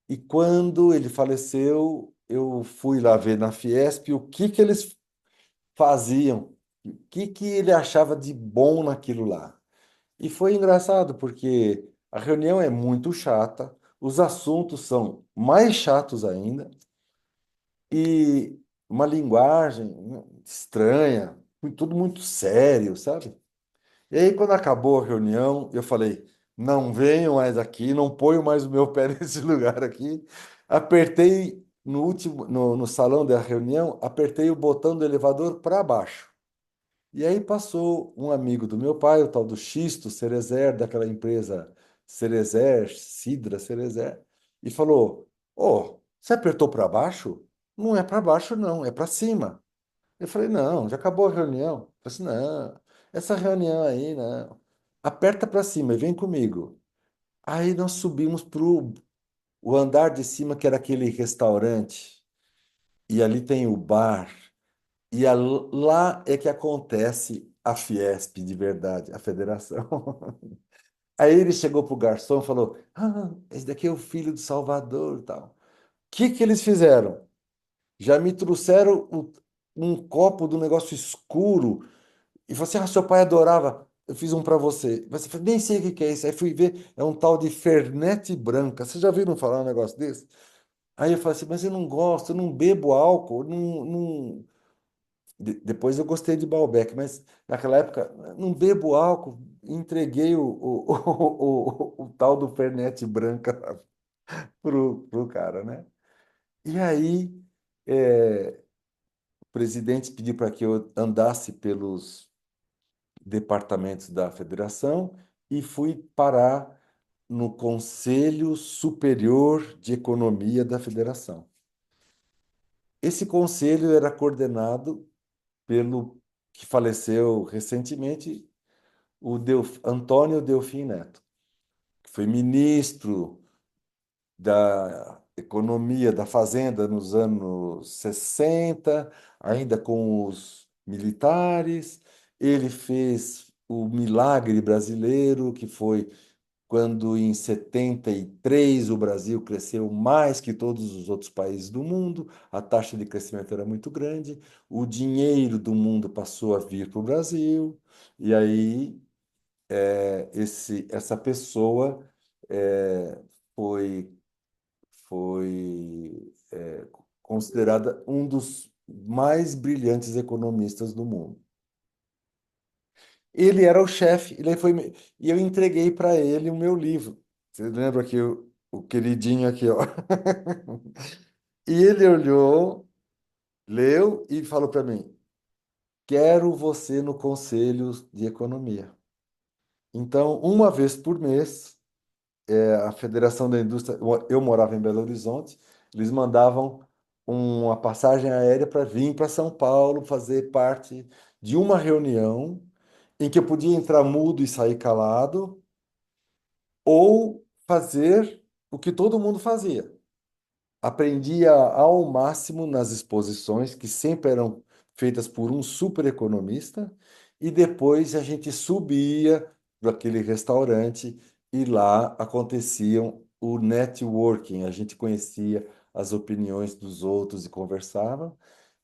E quando ele faleceu, eu fui lá ver na Fiesp o que que eles faziam, o que que ele achava de bom naquilo lá. E foi engraçado, porque a reunião é muito chata, os assuntos são mais chatos ainda, e uma linguagem estranha, tudo muito sério, sabe? E aí, quando acabou a reunião, eu falei: não venho mais aqui, não ponho mais o meu pé nesse lugar aqui. Apertei no salão da reunião, apertei o botão do elevador para baixo. E aí passou um amigo do meu pai, o tal do Xisto Cerezer, daquela empresa Cerezer, Sidra Cerezer, e falou: Ô, você apertou para baixo? Não é para baixo, não, é para cima. Eu falei: não, já acabou a reunião. Eu falei assim: não, essa reunião aí, não. Aperta para cima e vem comigo. Aí nós subimos para o andar de cima, que era aquele restaurante, e ali tem o bar. E lá é que acontece a Fiesp de verdade, a federação. Aí ele chegou pro garçom e falou: ah, esse daqui é o filho do Salvador e tal. O que que eles fizeram? Já me trouxeram um copo de um negócio escuro e falou assim: ah, seu pai adorava, eu fiz um para você. Você falou: nem sei o que que é isso. Aí fui ver, é um tal de Fernete Branca. Vocês já viram falar um negócio desse? Aí eu falei assim: mas eu não gosto, eu não bebo álcool, não, depois eu gostei de Malbec, mas naquela época não bebo álcool. Entreguei o tal do Pernete Branca pro cara, né? E aí o presidente pediu para que eu andasse pelos departamentos da federação e fui parar no Conselho Superior de Economia da Federação. Esse conselho era coordenado pelo que faleceu recentemente, o Antônio Delfim Neto, que foi ministro da Economia, da Fazenda nos anos 60, ainda com os militares. Ele fez o milagre brasileiro, que foi quando em 73 o Brasil cresceu mais que todos os outros países do mundo, a taxa de crescimento era muito grande, o dinheiro do mundo passou a vir para o Brasil, e aí essa pessoa é, foi, foi considerada um dos mais brilhantes economistas do mundo. Ele era o chefe, e eu entreguei para ele o meu livro. Você lembra aqui o queridinho aqui, ó? E ele olhou, leu e falou para mim: quero você no Conselho de Economia. Então, uma vez por mês, a Federação da Indústria, eu morava em Belo Horizonte, eles mandavam uma passagem aérea para vir para São Paulo fazer parte de uma reunião em que eu podia entrar mudo e sair calado, ou fazer o que todo mundo fazia. Aprendia ao máximo nas exposições, que sempre eram feitas por um super economista, e depois a gente subia para aquele restaurante e lá aconteciam o networking, a gente conhecia as opiniões dos outros e conversava,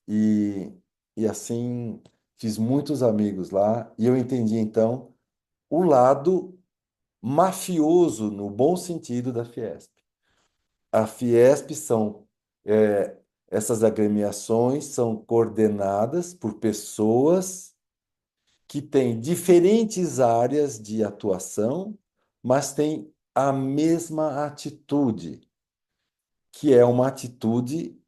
e, e assim fiz muitos amigos lá e eu entendi então o lado mafioso, no bom sentido, da Fiesp. A Fiesp são, é, essas agremiações são coordenadas por pessoas que têm diferentes áreas de atuação, mas têm a mesma atitude, que é uma atitude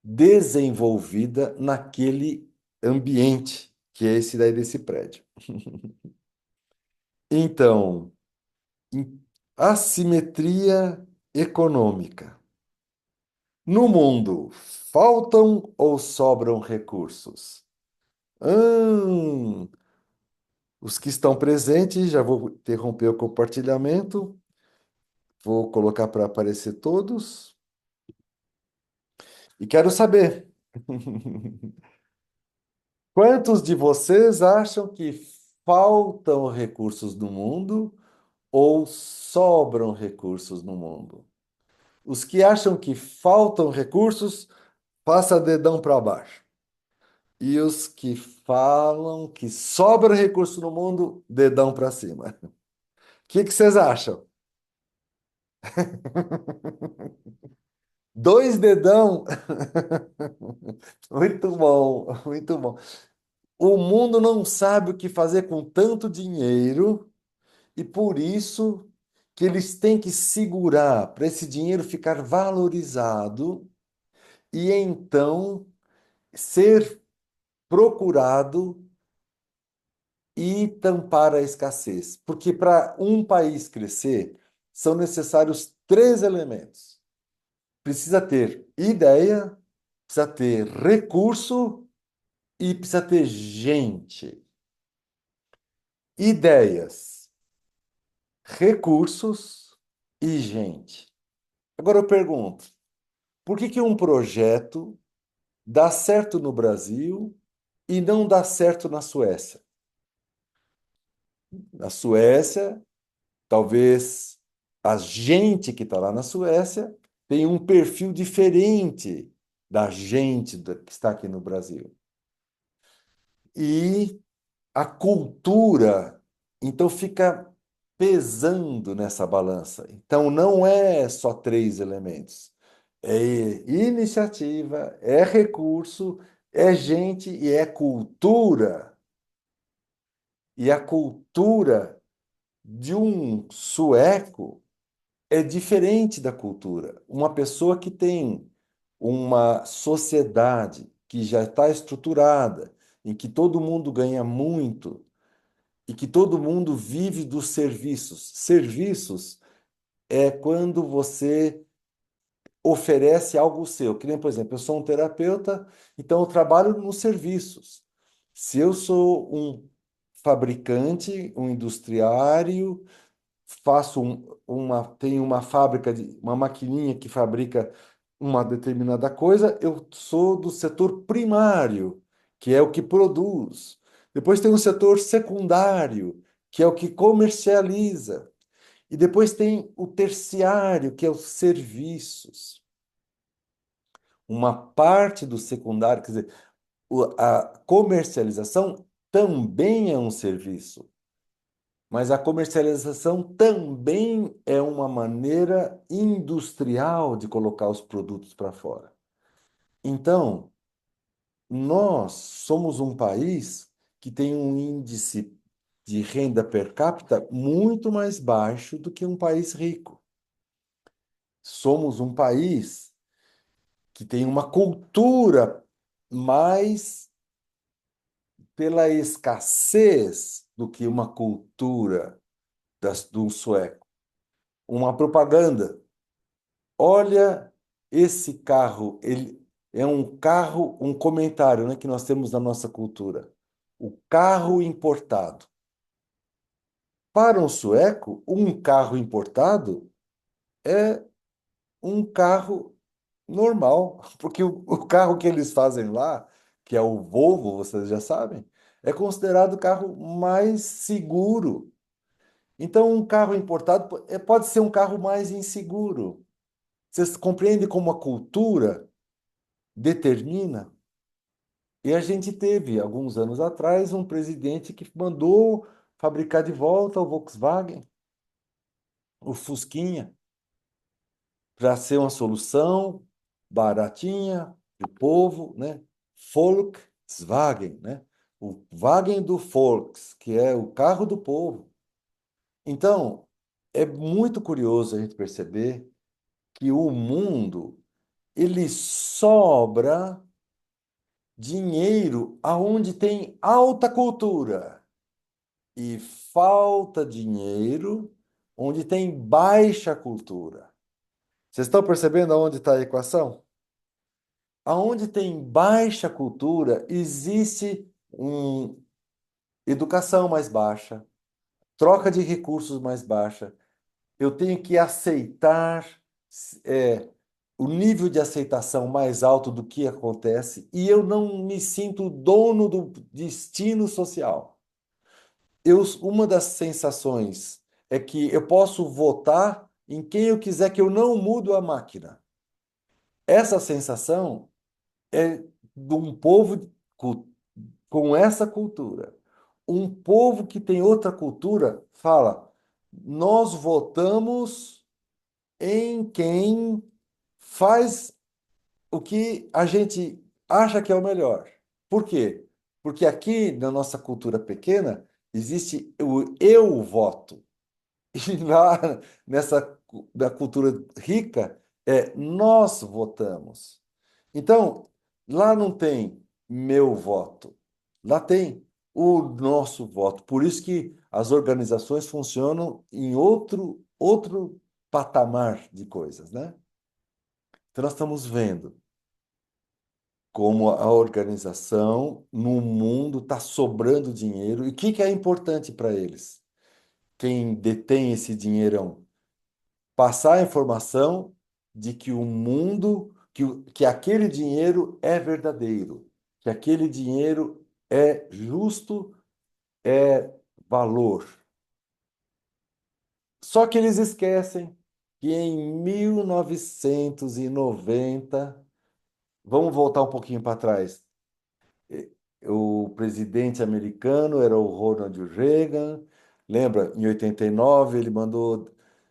desenvolvida naquele ambiente, que é esse daí desse prédio. Então, em- assimetria econômica. No mundo, faltam ou sobram recursos? Hum, os que estão presentes, já vou interromper o compartilhamento, vou colocar para aparecer todos. E quero saber, quantos de vocês acham que faltam recursos no mundo ou sobram recursos no mundo? Os que acham que faltam recursos, passa dedão para baixo. E os que falam que sobra recurso no mundo, dedão para cima. O que vocês acham? Dois dedão. Muito bom, muito bom. O mundo não sabe o que fazer com tanto dinheiro e por isso que eles têm que segurar para esse dinheiro ficar valorizado e então ser procurado e tampar a escassez. Porque para um país crescer, são necessários três elementos. Precisa ter ideia, precisa ter recurso e precisa ter gente. Ideias, recursos e gente. Agora eu pergunto, por que que um projeto dá certo no Brasil e não dá certo na Suécia? Na Suécia, talvez a gente que está lá na Suécia tenha um perfil diferente da gente que está aqui no Brasil. E a cultura, então, fica pesando nessa balança. Então, não é só três elementos. É iniciativa, é recurso, é gente e é cultura. E a cultura de um sueco é diferente da cultura. Uma pessoa que tem uma sociedade que já está estruturada, em que todo mundo ganha muito e que todo mundo vive dos serviços. Serviços é quando você oferece algo seu. Que nem, por exemplo, eu sou um terapeuta, então eu trabalho nos serviços. Se eu sou um fabricante, um industriário, tenho uma fábrica de uma maquininha que fabrica uma determinada coisa, eu sou do setor primário, que é o que produz. Depois tem o setor secundário, que é o que comercializa. E depois tem o terciário, que é os serviços. Uma parte do secundário, quer dizer, a comercialização também é um serviço. Mas a comercialização também é uma maneira industrial de colocar os produtos para fora. Então, nós somos um país que tem um índice de renda per capita muito mais baixo do que um país rico. Somos um país que tem uma cultura mais pela escassez do que uma cultura do sueco. Uma propaganda. Olha esse carro, ele é um carro, um comentário, né, que nós temos na nossa cultura. O carro importado. Para um sueco, um carro importado é um carro normal, porque o carro que eles fazem lá, que é o Volvo, vocês já sabem, é considerado o carro mais seguro. Então, um carro importado pode ser um carro mais inseguro. Vocês compreendem como a cultura determina? E a gente teve, alguns anos atrás, um presidente que mandou fabricar de volta o Volkswagen, o Fusquinha, para ser uma solução baratinha para o povo, né? Volkswagen, né? O Wagen do Volks, que é o carro do povo. Então, é muito curioso a gente perceber que o mundo ele sobra dinheiro aonde tem alta cultura e falta dinheiro onde tem baixa cultura. Vocês estão percebendo aonde está a equação? Aonde tem baixa cultura, existe educação mais baixa, troca de recursos mais baixa. Eu tenho que aceitar é, o nível de aceitação mais alto do que acontece e eu não me sinto dono do destino social. Uma das sensações é que eu posso votar em quem eu quiser, que eu não mudo a máquina. Essa sensação é de um povo com essa cultura. Um povo que tem outra cultura fala: nós votamos em quem faz o que a gente acha que é o melhor. Por quê? Porque aqui na nossa cultura pequena existe o eu voto. E lá da cultura rica é nós votamos. Então, lá não tem meu voto, lá tem o nosso voto. Por isso que as organizações funcionam em outro patamar de coisas, né? Então, nós estamos vendo como a organização no mundo está sobrando dinheiro. E o que que é importante para eles? Quem detém esse dinheirão? Passar a informação de que o mundo, que aquele dinheiro é verdadeiro, que aquele dinheiro é justo, é valor. Só que eles esquecem que em 1990, vamos voltar um pouquinho para trás, o presidente americano era o Ronald Reagan. Lembra, em 89 ele mandou: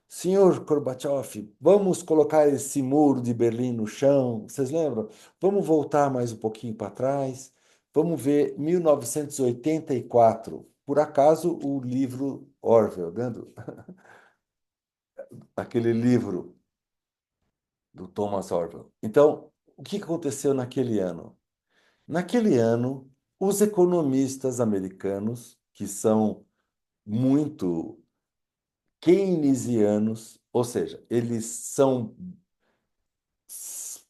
Senhor Gorbachev, vamos colocar esse muro de Berlim no chão. Vocês lembram? Vamos voltar mais um pouquinho para trás. Vamos ver 1984. Por acaso, o livro Orwell, né? Aquele livro do Thomas Orwell. Então, o que aconteceu naquele ano? Naquele ano, os economistas americanos, que são muito keynesianos, ou seja, eles são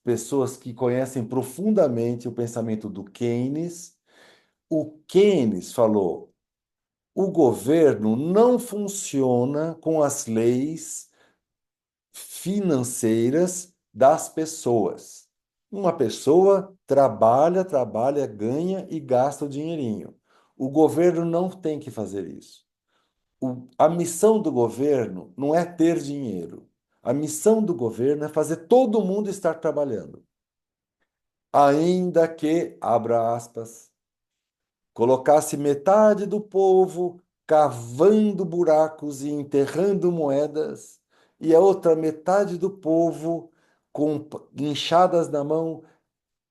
pessoas que conhecem profundamente o pensamento do Keynes. O Keynes falou: o governo não funciona com as leis financeiras das pessoas. Uma pessoa trabalha, trabalha, ganha e gasta o dinheirinho. O governo não tem que fazer isso. A missão do governo não é ter dinheiro. A missão do governo é fazer todo mundo estar trabalhando. Ainda que, abra aspas, colocasse metade do povo cavando buracos e enterrando moedas, e a outra metade do povo com enxadas na mão,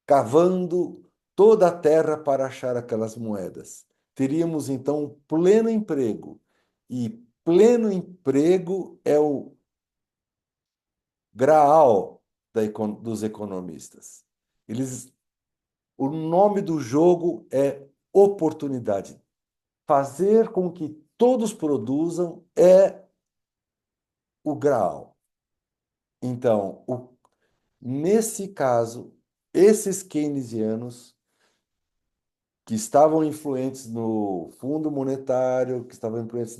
cavando toda a terra para achar aquelas moedas. Teríamos então pleno emprego. E pleno emprego é o graal dos economistas. Eles, o nome do jogo é oportunidade. Fazer com que todos produzam é o grau. Então, nesse caso, esses keynesianos que estavam influentes no Fundo Monetário, que estavam influentes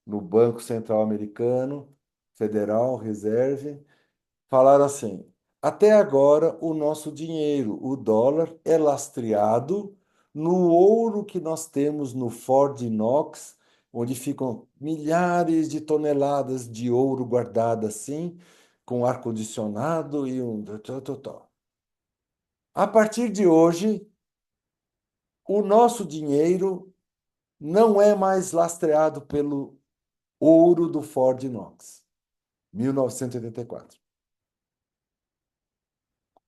no Banco Central Americano, Federal Reserve, falaram assim: até agora o nosso dinheiro, o dólar, é lastreado no ouro que nós temos no Fort Knox, onde ficam milhares de toneladas de ouro guardadas assim, com ar-condicionado e um. A partir de hoje, o nosso dinheiro não é mais lastreado pelo ouro do Ford Knox, 1984.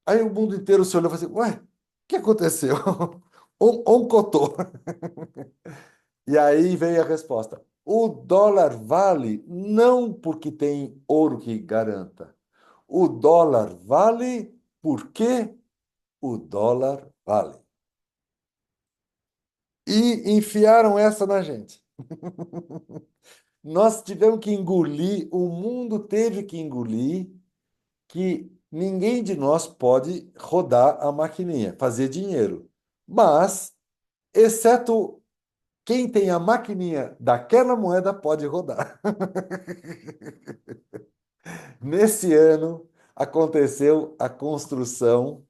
Aí o mundo inteiro se olhou e falou assim, ué, o que aconteceu? On cotou. E aí veio a resposta. O dólar vale não porque tem ouro que garanta. O dólar vale porque o dólar vale. E enfiaram essa na gente. Nós tivemos que engolir, o mundo teve que engolir que ninguém de nós pode rodar a maquininha, fazer dinheiro. Mas, exceto quem tem a maquininha daquela moeda, pode rodar. Nesse ano, aconteceu a construção,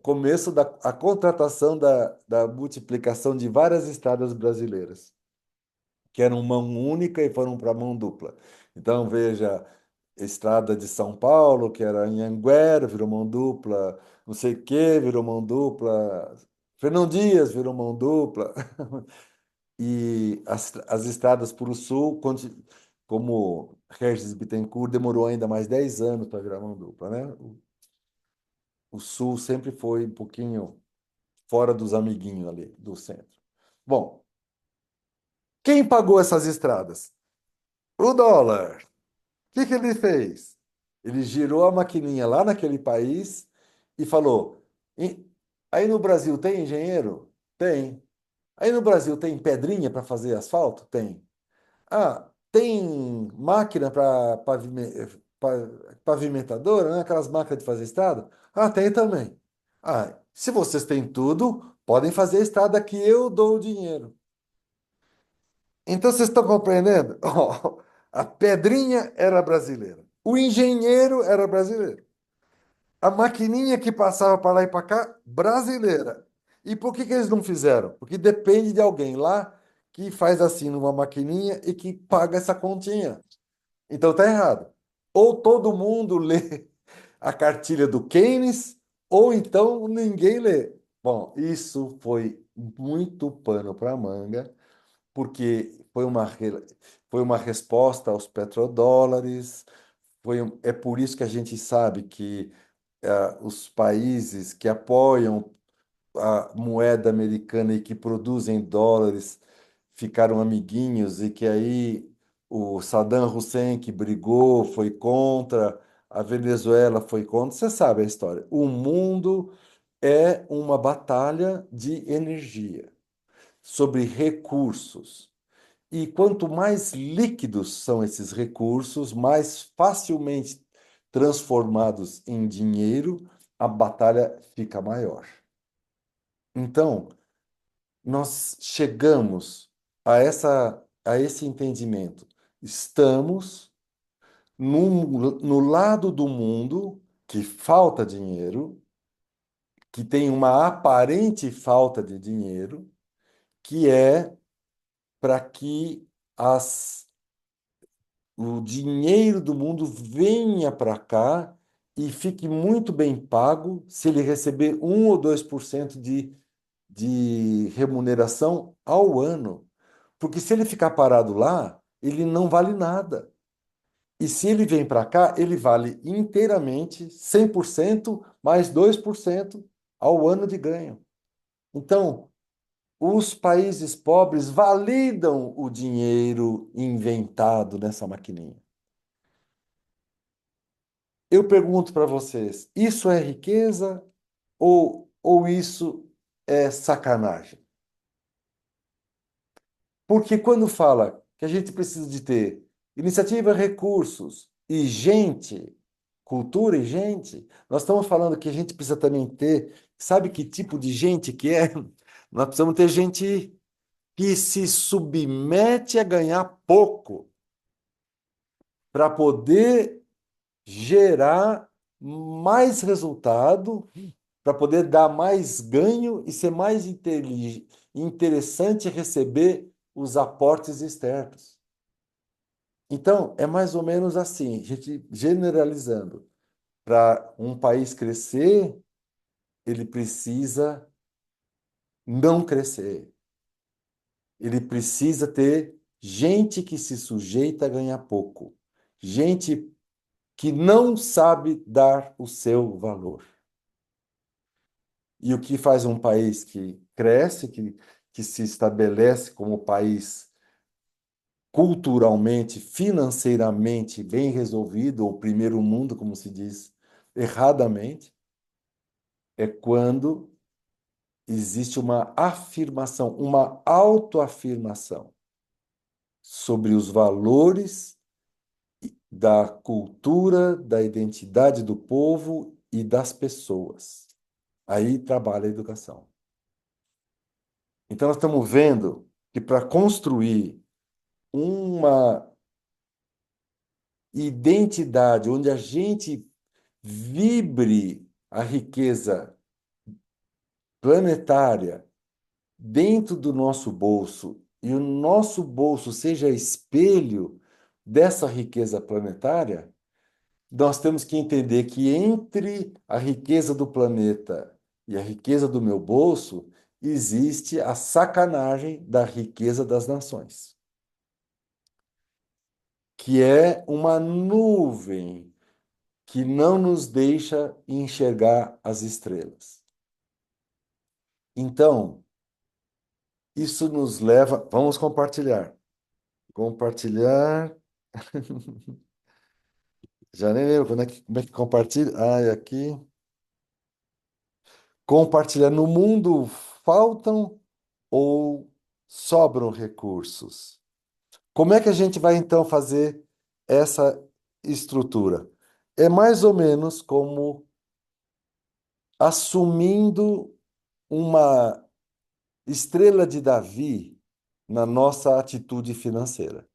começo da a contratação da multiplicação de várias estradas brasileiras, que eram mão única e foram para mão dupla. Então, veja, Estrada de São Paulo, que era em Anguera, virou mão dupla, não sei o quê, virou mão dupla, Fernão Dias virou mão dupla, e as estradas para o sul, como Regis Bittencourt, demorou ainda mais 10 anos para virar mão dupla, né? O sul sempre foi um pouquinho fora dos amiguinhos ali, do centro. Bom, quem pagou essas estradas? O dólar. Que ele fez? Ele girou a maquininha lá naquele país e falou: "E- aí no Brasil tem engenheiro? Tem. Aí no Brasil tem pedrinha para fazer asfalto? Tem. Ah, tem máquina para pavimentadora, né? Aquelas máquinas de fazer estrada? Ah, tem também. Ah, se vocês têm tudo, podem fazer a estrada que eu dou o dinheiro. Então vocês estão compreendendo? Ó, a pedrinha era brasileira. O engenheiro era brasileiro. A maquininha que passava para lá e para cá, brasileira. E por que eles não fizeram? Porque depende de alguém lá que faz assim numa maquininha e que paga essa continha. Então tá errado. Ou todo mundo lê a cartilha do Keynes, ou então ninguém lê. Bom, isso foi muito pano para manga, porque foi uma resposta aos petrodólares. É por isso que a gente sabe que os países que apoiam a moeda americana e que produzem dólares ficaram amiguinhos e que aí o Saddam Hussein que brigou foi contra, a Venezuela foi contra. Você sabe a história. O mundo é uma batalha de energia sobre recursos. E quanto mais líquidos são esses recursos, mais facilmente transformados em dinheiro, a batalha fica maior. Então, nós chegamos a esse entendimento. Estamos no lado do mundo que falta dinheiro, que tem uma aparente falta de dinheiro, que é para que o dinheiro do mundo venha para cá e fique muito bem pago se ele receber 1 ou 2% de remuneração ao ano. Porque se ele ficar parado lá, ele não vale nada. E se ele vem para cá, ele vale inteiramente 100% mais 2% ao ano de ganho. Então, os países pobres validam o dinheiro inventado nessa maquininha. Eu pergunto para vocês, isso é riqueza ou isso é sacanagem? Porque quando fala que a gente precisa de ter iniciativa, recursos e gente, cultura e gente, nós estamos falando que a gente precisa também ter, sabe que tipo de gente que é? Nós precisamos ter gente que se submete a ganhar pouco para poder gerar mais resultado, para poder dar mais ganho e ser mais interessante receber os aportes externos. Então, é mais ou menos assim, a gente generalizando. Para um país crescer, ele precisa não crescer. Ele precisa ter gente que se sujeita a ganhar pouco, gente que não sabe dar o seu valor. E o que faz um país que cresce, que se estabelece como país culturalmente, financeiramente bem resolvido, ou primeiro mundo, como se diz erradamente, é quando existe uma afirmação, uma autoafirmação sobre os valores da cultura, da identidade do povo e das pessoas. Aí trabalha a educação. Então, nós estamos vendo que para construir uma identidade onde a gente vibre a riqueza planetária dentro do nosso bolso e o nosso bolso seja espelho dessa riqueza planetária, nós temos que entender que entre a riqueza do planeta e a riqueza do meu bolso existe a sacanagem da riqueza das nações, que é uma nuvem que não nos deixa enxergar as estrelas. Então, isso nos leva. Vamos compartilhar. Compartilhar. Já nem lembro como é que compartilha. Ah, é aqui. Compartilhar. No mundo faltam ou sobram recursos? Como é que a gente vai então fazer essa estrutura? É mais ou menos como assumindo uma estrela de Davi na nossa atitude financeira.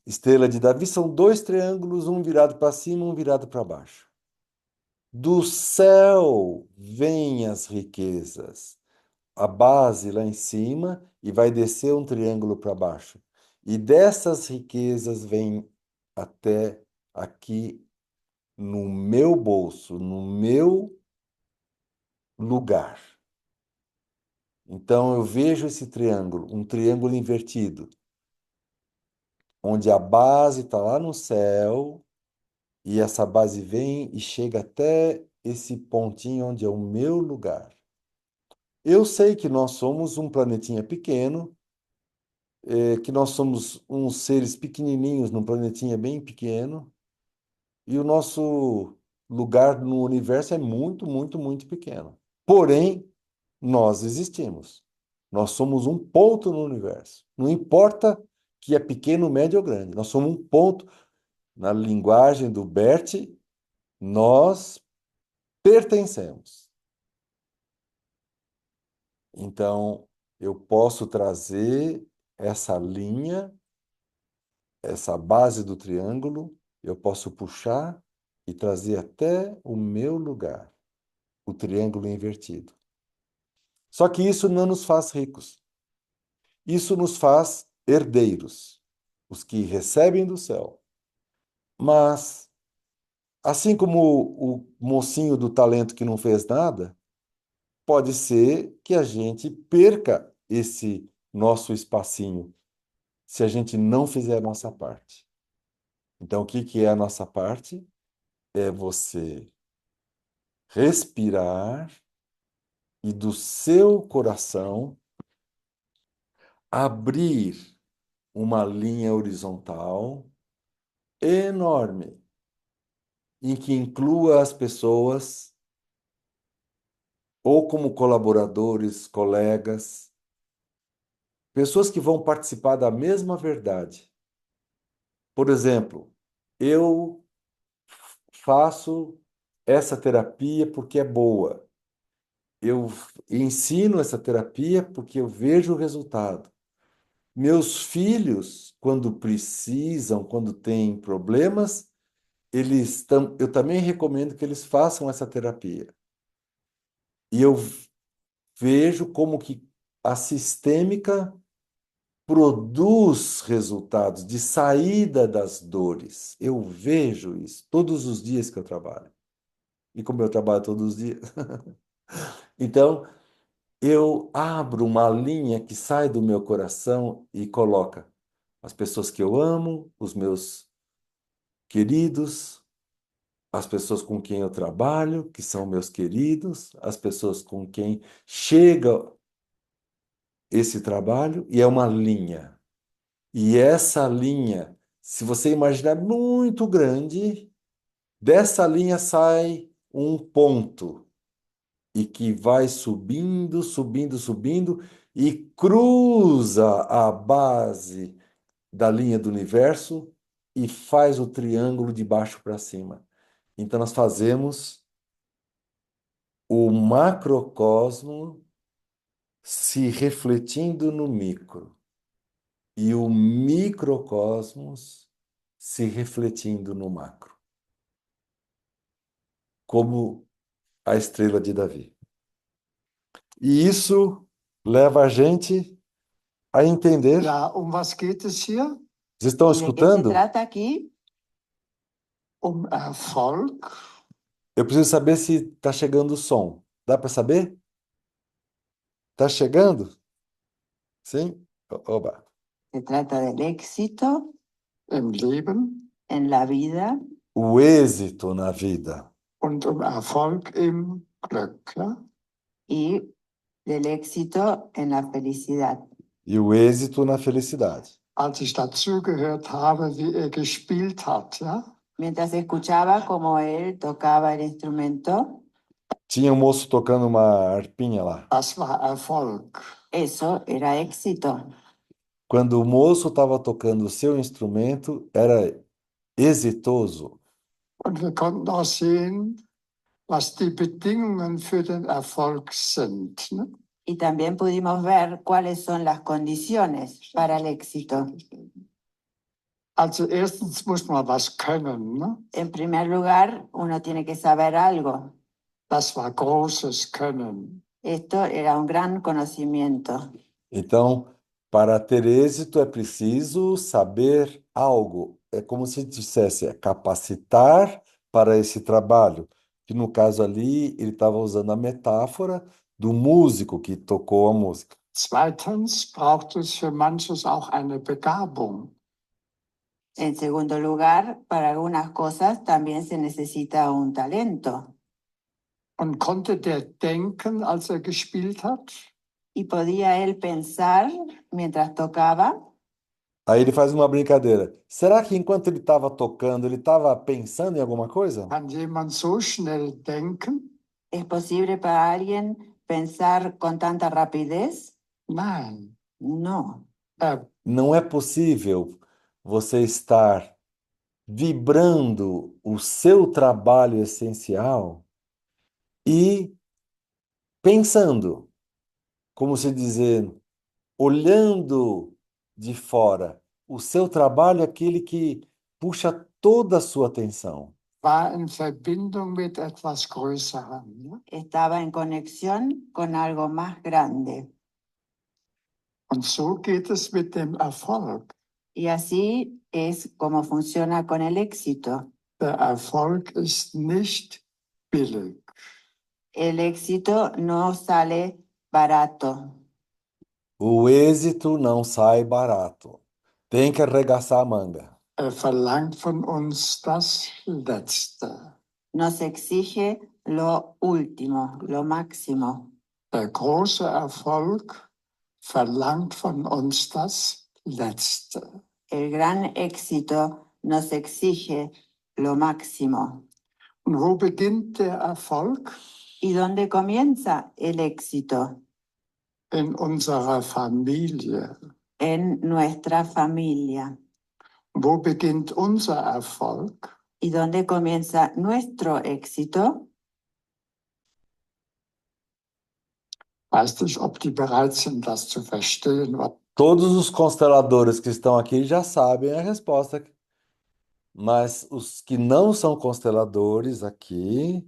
Estrela de Davi são dois triângulos, um virado para cima, um virado para baixo. Do céu vêm as riquezas, a base lá em cima e vai descer um triângulo para baixo. E dessas riquezas vem até aqui no meu bolso, no meu lugar. Então eu vejo esse triângulo, um triângulo invertido, onde a base está lá no céu e essa base vem e chega até esse pontinho onde é o meu lugar. Eu sei que nós somos um planetinha pequeno, que nós somos uns seres pequenininhos num planetinha bem pequeno, e o nosso lugar no universo é muito, muito, muito pequeno. Porém, nós existimos. Nós somos um ponto no universo. Não importa que é pequeno, médio ou grande, nós somos um ponto. Na linguagem do Bert, nós pertencemos. Então, eu posso trazer essa linha, essa base do triângulo, eu posso puxar e trazer até o meu lugar, o triângulo invertido. Só que isso não nos faz ricos. Isso nos faz herdeiros, os que recebem do céu. Mas, assim como o mocinho do talento que não fez nada, pode ser que a gente perca esse nosso espacinho se a gente não fizer a nossa parte. Então, o que que é a nossa parte? É você respirar e do seu coração abrir uma linha horizontal enorme em que inclua as pessoas ou como colaboradores, colegas, pessoas que vão participar da mesma verdade. Por exemplo, eu faço essa terapia porque é boa. Eu ensino essa terapia porque eu vejo o resultado. Meus filhos, quando precisam, quando têm problemas, eu também recomendo que eles façam essa terapia. E eu vejo como que a sistêmica produz resultados de saída das dores. Eu vejo isso todos os dias que eu trabalho. E como eu trabalho todos os dias. Então, eu abro uma linha que sai do meu coração e coloca as pessoas que eu amo, os meus queridos, as pessoas com quem eu trabalho, que são meus queridos, as pessoas com quem chega esse trabalho, e é uma linha. E essa linha, se você imaginar muito grande, dessa linha sai um ponto e que vai subindo, subindo, subindo e cruza a base da linha do universo e faz o triângulo de baixo para cima. Então nós fazemos o macrocosmo se refletindo no micro e o microcosmos se refletindo no macro, como a estrela de Davi. E isso leva a gente a entender. Ja, um was geht es hier? Vocês estão ¿Y de qué se escutando? trata aquí? Um Erfolg, Eu preciso saber se está chegando o som. Dá para saber? Está chegando? Sim? Oba. Se trata del éxito im Leben en la vida O êxito na vida und um Erfolg im Glück. Ja? y del éxito en la felicidad. e o êxito na felicidade. Als ich dazugehört habe, wie er gespielt hat, ja, Mientras escuchaba cómo él tocaba el instrumento, Tinha um moço tocando uma arpinha lá. das war Erfolg. eso era éxito. Quando o moço estava tocando o seu instrumento, era exitoso. Und wir konnten auch sehen, was die Bedingungen für den Erfolg sind. Ne? Y también pudimos ver cuáles son las condiciones para el éxito. Also erstens muss man was können. Ne? En primer lugar, uno tiene que saber algo. Das war großes Können. Esto era un gran conocimiento. Então, para ter êxito é preciso saber algo. É como se dissesse, é capacitar para esse trabalho. Que no caso ali, ele estava usando a metáfora do músico que tocou a música. Zweitens braucht es für manches auch eine Begabung. En segundo lugar, para algunas cosas también se necesita un talento. Und konnte der denken, als er gespielt hat? ¿Y podía él pensar mientras tocaba? Aí ele faz uma brincadeira. Será que enquanto ele estava tocando, ele estava pensando em alguma coisa? Kann jemand so schnell denken? ¿Es posible para alguien pensar con tanta rapidez? Nein. No. Não é possível você estar vibrando o seu trabalho essencial e pensando, como se dizer, olhando de fora. O seu trabalho é aquele que puxa toda a sua atenção. War in Verbindung mit etwas Größerem. Ne? Estaba en conexión con algo más grande. Und so geht es mit dem Erfolg. Y así es como funciona con el éxito. Der Erfolg ist nicht billig. El éxito no sale barato. O êxito não sai barato. Tem que arregaçar a manga. Er verlangt von uns das Letzte. Nos exige lo último, lo máximo. Der große Erfolg verlangt von uns das Letzte. El gran éxito nos exige lo máximo. Und wo beginnt der Erfolg? ¿Y dónde comienza el éxito? In unserer Familie. En nuestra familia. Wo beginnt unser Erfolg? ¿Y dónde comienza nuestro éxito? Weiß nicht, ob die bereit sind, das zu verstehen. Todos os consteladores que estão aqui já sabem a resposta, mas os que não são consteladores aqui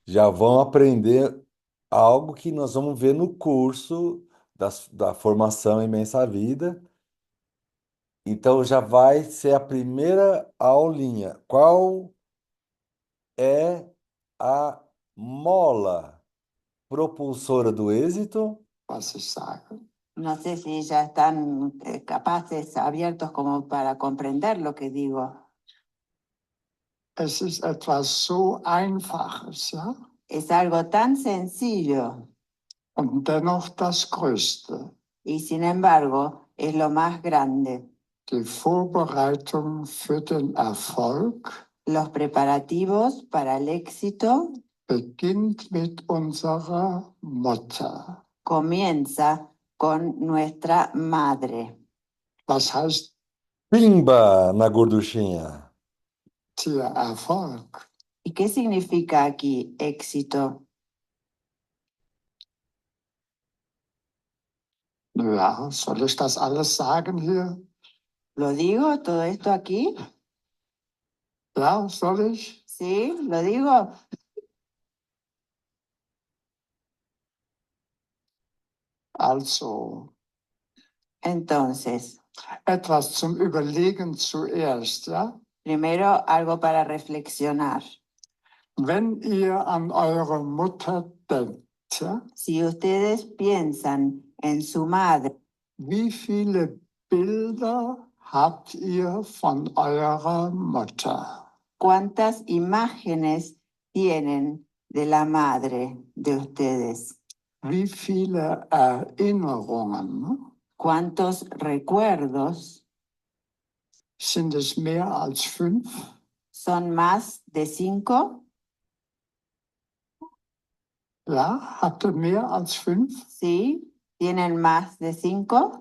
já vão aprender algo que nós vamos ver no curso da formação Imensa Vida. Então já vai ser a primeira aulinha. Qual é a mola propulsora do êxito? was ich sage. No sé si ya están capaces, abiertos como para comprender lo que digo. Es ist etwas so Einfaches, ja, Es algo tan sencillo und dennoch das Größte. y sin embargo es lo más grande. Die Vorbereitung für den Erfolg Los preparativos para el éxito beginnt mit unserer Mutter. comienza con nuestra madre. Was heißt Pimba na gorduchinha. hier Erfolg? ¿Y qué significa aquí éxito? Ja, soll ich das alles sagen hier? ¿Lo digo todo esto aquí? Ja, soll ich? ¿Sí? ¿Lo digo? Also, Entonces, etwas zum Überlegen zuerst, ja? primero algo para reflexionar. Wenn ihr an eure Mutter denkt, ja? Si ustedes piensan en su madre, Wie viele Bilder habt ihr von eurer Mutter? ¿cuántas imágenes tienen de la madre de ustedes? Wie viele Erinnerungen? ¿Cuántos recuerdos? Sind es mehr als 5? ¿Son más de 5? Ja, habt ihr mehr als 5? ¿Sí? ¿Tienen más de 5?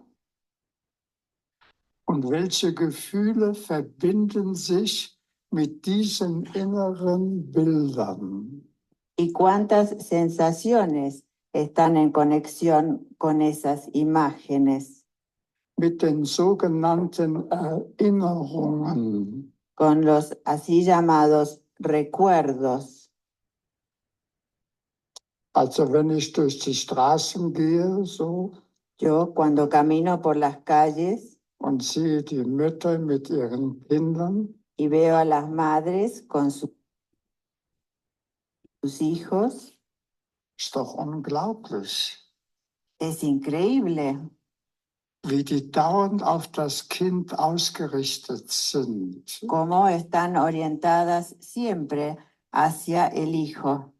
Und welche Gefühle verbinden sich mit diesen inneren Bildern? ¿Y cuántas sensaciones están en conexión con esas imágenes? Mit den sogenannten Erinnerungen. Con los así llamados recuerdos. Also wenn ich durch die Straßen gehe, so, Yo cuando camino por las calles und sehe die Mütter mit ihren Kindern, y veo a las madres con sus hijos, ist doch unglaublich, es increíble wie die dauernd auf das Kind ausgerichtet sind. cómo están orientadas siempre hacia el hijo.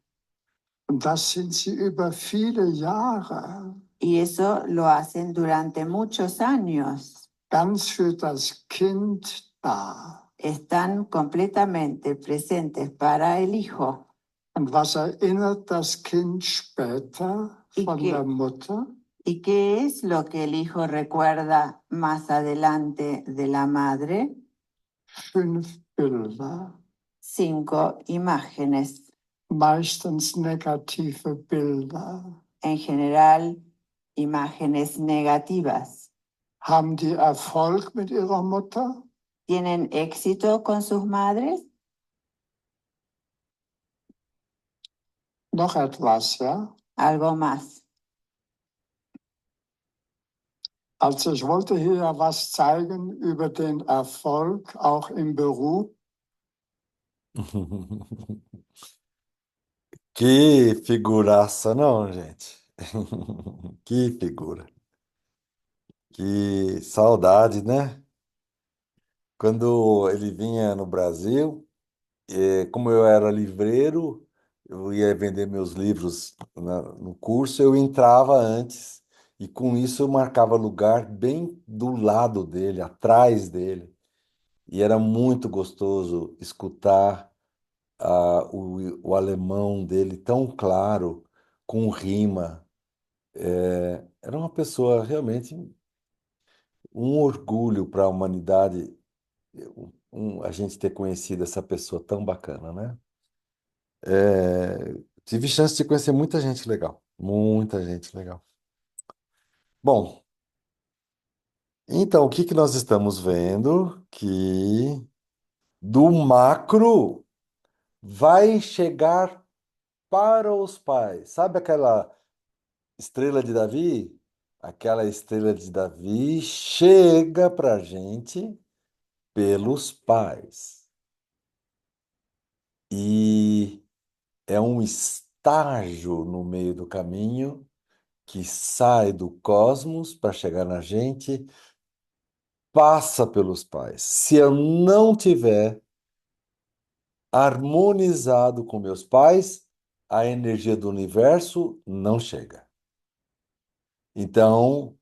Und das sind sie über viele Jahre, Y eso lo hacen durante muchos años. ganz für das Kind da. Están completamente presentes para el hijo. Und was erinnert das Kind später von der Mutter? ¿Y qué es lo que el hijo recuerda más adelante de la madre? 5 Bilder, 5 imágenes, meistens negative Bilder. en general imágenes negativas. Haben die Erfolg mit ihrer Mutter? ¿Tienen éxito con sus madres? Noch etwas, ja? Algo más. Also ich wollte hier ja was zeigen über den Erfolg auch im Beruf. Que figuraça, não, gente? Que figura. Que saudade, né? Quando ele vinha no Brasil, como eu era livreiro, eu ia vender meus livros no curso, eu entrava antes e com isso eu marcava lugar bem do lado dele, atrás dele. E era muito gostoso escutar o alemão dele tão claro, com rima. Era uma pessoa realmente um orgulho para a humanidade, a gente ter conhecido essa pessoa tão bacana, né? Tive chance de conhecer muita gente legal, muita gente legal. Bom, então o que que nós estamos vendo? Que do macro vai chegar para os pais. Sabe aquela estrela de Davi? Aquela estrela de Davi chega para a gente pelos pais. E é um estágio no meio do caminho que sai do cosmos para chegar na gente passa pelos pais. Se eu não tiver harmonizado com meus pais, a energia do universo não chega. Então,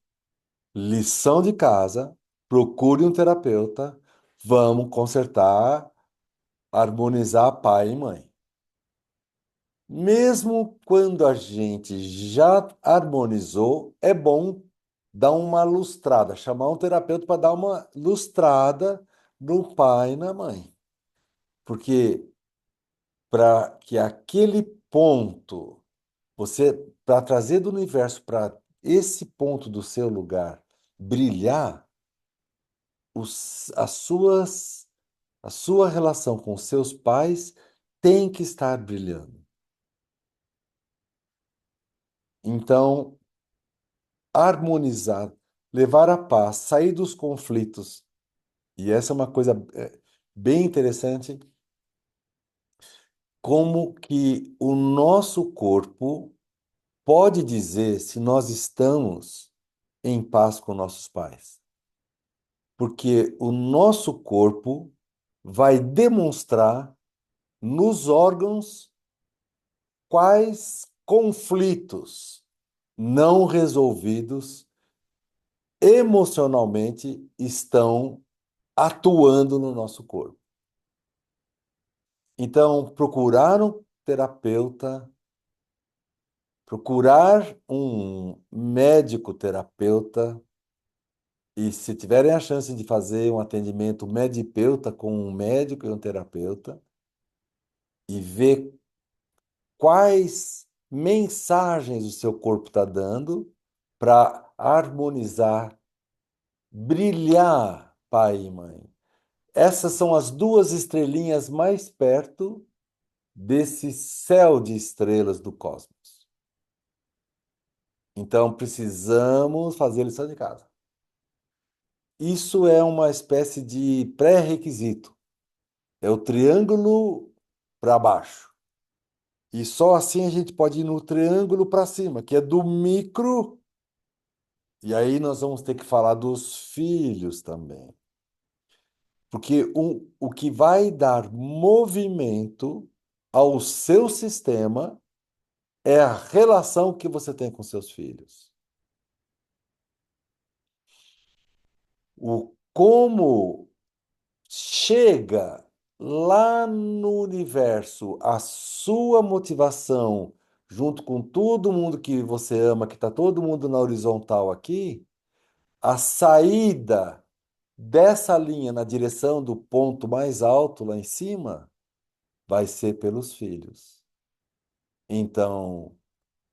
lição de casa, procure um terapeuta, vamos consertar, harmonizar pai e mãe. Mesmo quando a gente já harmonizou, é bom dar uma lustrada, chamar um terapeuta para dar uma lustrada no pai e na mãe. Porque para que aquele ponto, você, para trazer do universo para esse ponto do seu lugar brilhar, as suas, a sua relação com seus pais tem que estar brilhando. Então, harmonizar, levar a paz, sair dos conflitos. E essa é uma coisa bem interessante, como que o nosso corpo pode dizer se nós estamos em paz com nossos pais. Porque o nosso corpo vai demonstrar nos órgãos quais conflitos não resolvidos emocionalmente estão atuando no nosso corpo. Então, procurar um terapeuta, procurar um médico terapeuta, e se tiverem a chance de fazer um atendimento medipeuta com um médico e um terapeuta, e ver quais mensagens o seu corpo está dando para harmonizar, brilhar pai e mãe. Essas são as duas estrelinhas mais perto desse céu de estrelas do cosmos. Então, precisamos fazer a lição de casa. Isso é uma espécie de pré-requisito. É o triângulo para baixo. E só assim a gente pode ir no triângulo para cima, que é do micro. E aí nós vamos ter que falar dos filhos também. Porque o que vai dar movimento ao seu sistema é a relação que você tem com seus filhos. O como chega lá no universo a sua motivação, junto com todo mundo que você ama, que está todo mundo na horizontal aqui, a saída dessa linha na direção do ponto mais alto lá em cima vai ser pelos filhos. Então,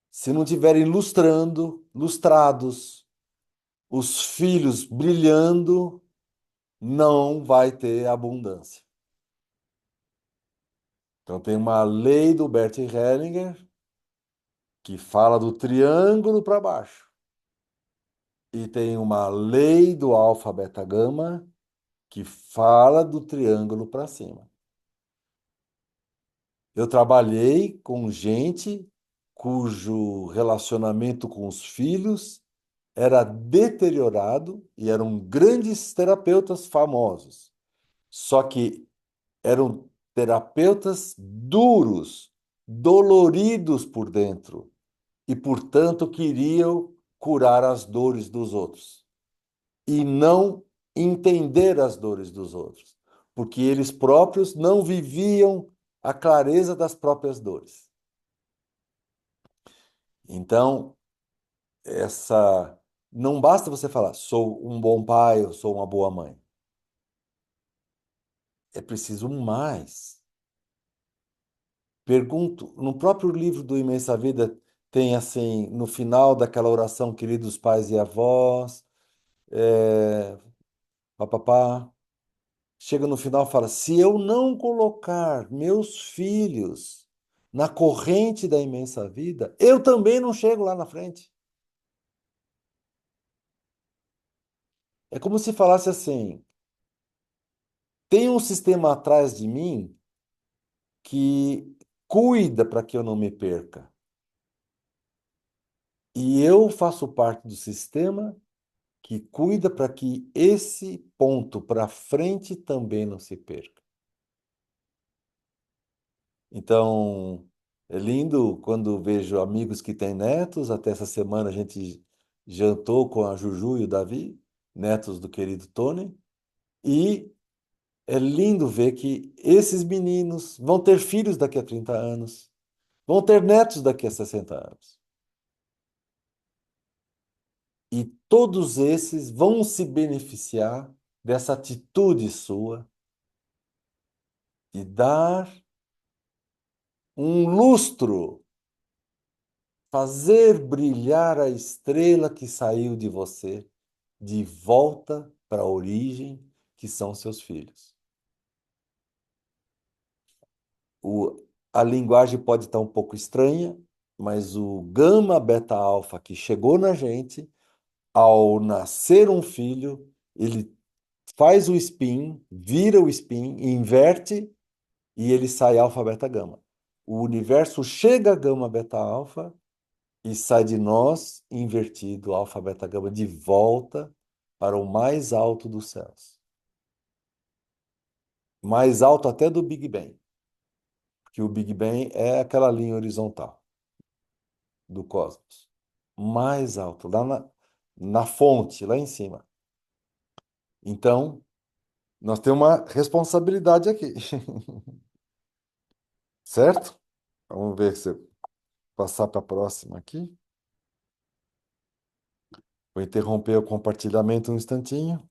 se não tiverem lustrados, os filhos brilhando, não vai ter abundância. Então, tem uma lei do Bert Hellinger que fala do triângulo para baixo. E tem uma lei do alfa, beta, gama que fala do triângulo para cima. Eu trabalhei com gente cujo relacionamento com os filhos era deteriorado e eram grandes terapeutas famosos. Só que eram terapeutas duros, doloridos por dentro e, portanto, queriam curar as dores dos outros e não entender as dores dos outros, porque eles próprios não viviam a clareza das próprias dores. Então, essa não basta você falar, sou um bom pai, eu sou uma boa mãe. É preciso mais. Pergunto, no próprio livro do Imensa Vida, tem assim, no final daquela oração, queridos pais e avós, papapá, chega no final e fala: se eu não colocar meus filhos na corrente da imensa vida, eu também não chego lá na frente. É como se falasse assim: tem um sistema atrás de mim que cuida para que eu não me perca. E eu faço parte do sistema que cuida para que esse ponto para frente também não se perca. Então, é lindo quando vejo amigos que têm netos. Até essa semana a gente jantou com a Juju e o Davi, netos do querido Tony, e é lindo ver que esses meninos vão ter filhos daqui a 30 anos, vão ter netos daqui a 60 anos. E todos esses vão se beneficiar dessa atitude sua de dar um lustro, fazer brilhar a estrela que saiu de você de volta para a origem, que são seus filhos. O, a linguagem pode estar um pouco estranha, mas o gama beta alfa que chegou na gente, ao nascer um filho, ele faz o spin, vira o spin, inverte e ele sai alfa beta gama. O universo chega a gama beta alfa e sai de nós invertido alfa beta gama de volta para o mais alto dos céus. Mais alto até do Big Bang, porque o Big Bang é aquela linha horizontal do cosmos. Mais alto, lá na fonte, lá em cima. Então, nós temos uma responsabilidade aqui. Certo? Vamos ver se eu passar para a próxima aqui. Vou interromper o compartilhamento um instantinho.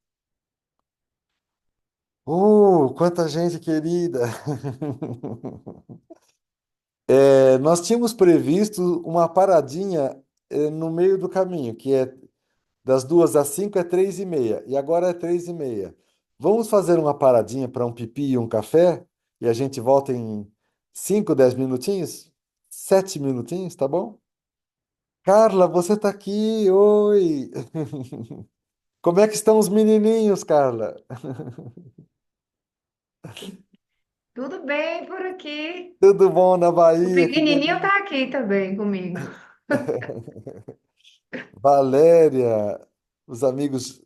Quanta gente querida! Nós tínhamos previsto uma paradinha, no meio do caminho, que é das 2 às 5 é 3h30, e agora é 3h30. Vamos fazer uma paradinha para um pipi e um café, e a gente volta em 5, 10 minutinhos? 7 minutinhos, tá bom? Carla, você está aqui? Oi! Como é que estão os menininhos, Carla? Tudo bem por aqui. Tudo bom na O Bahia? Que pequenininho delícia! tá aqui também comigo. Valéria, os amigos,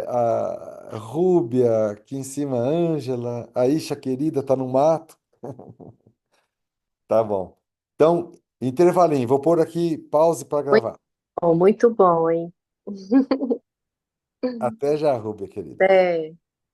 a Rúbia, aqui em cima, a Ângela, a Isha querida tá no mato. Tá bom. Então, intervalinho, vou pôr aqui pause para gravar. Muito bom, hein? Até já, Rúbia querida. É.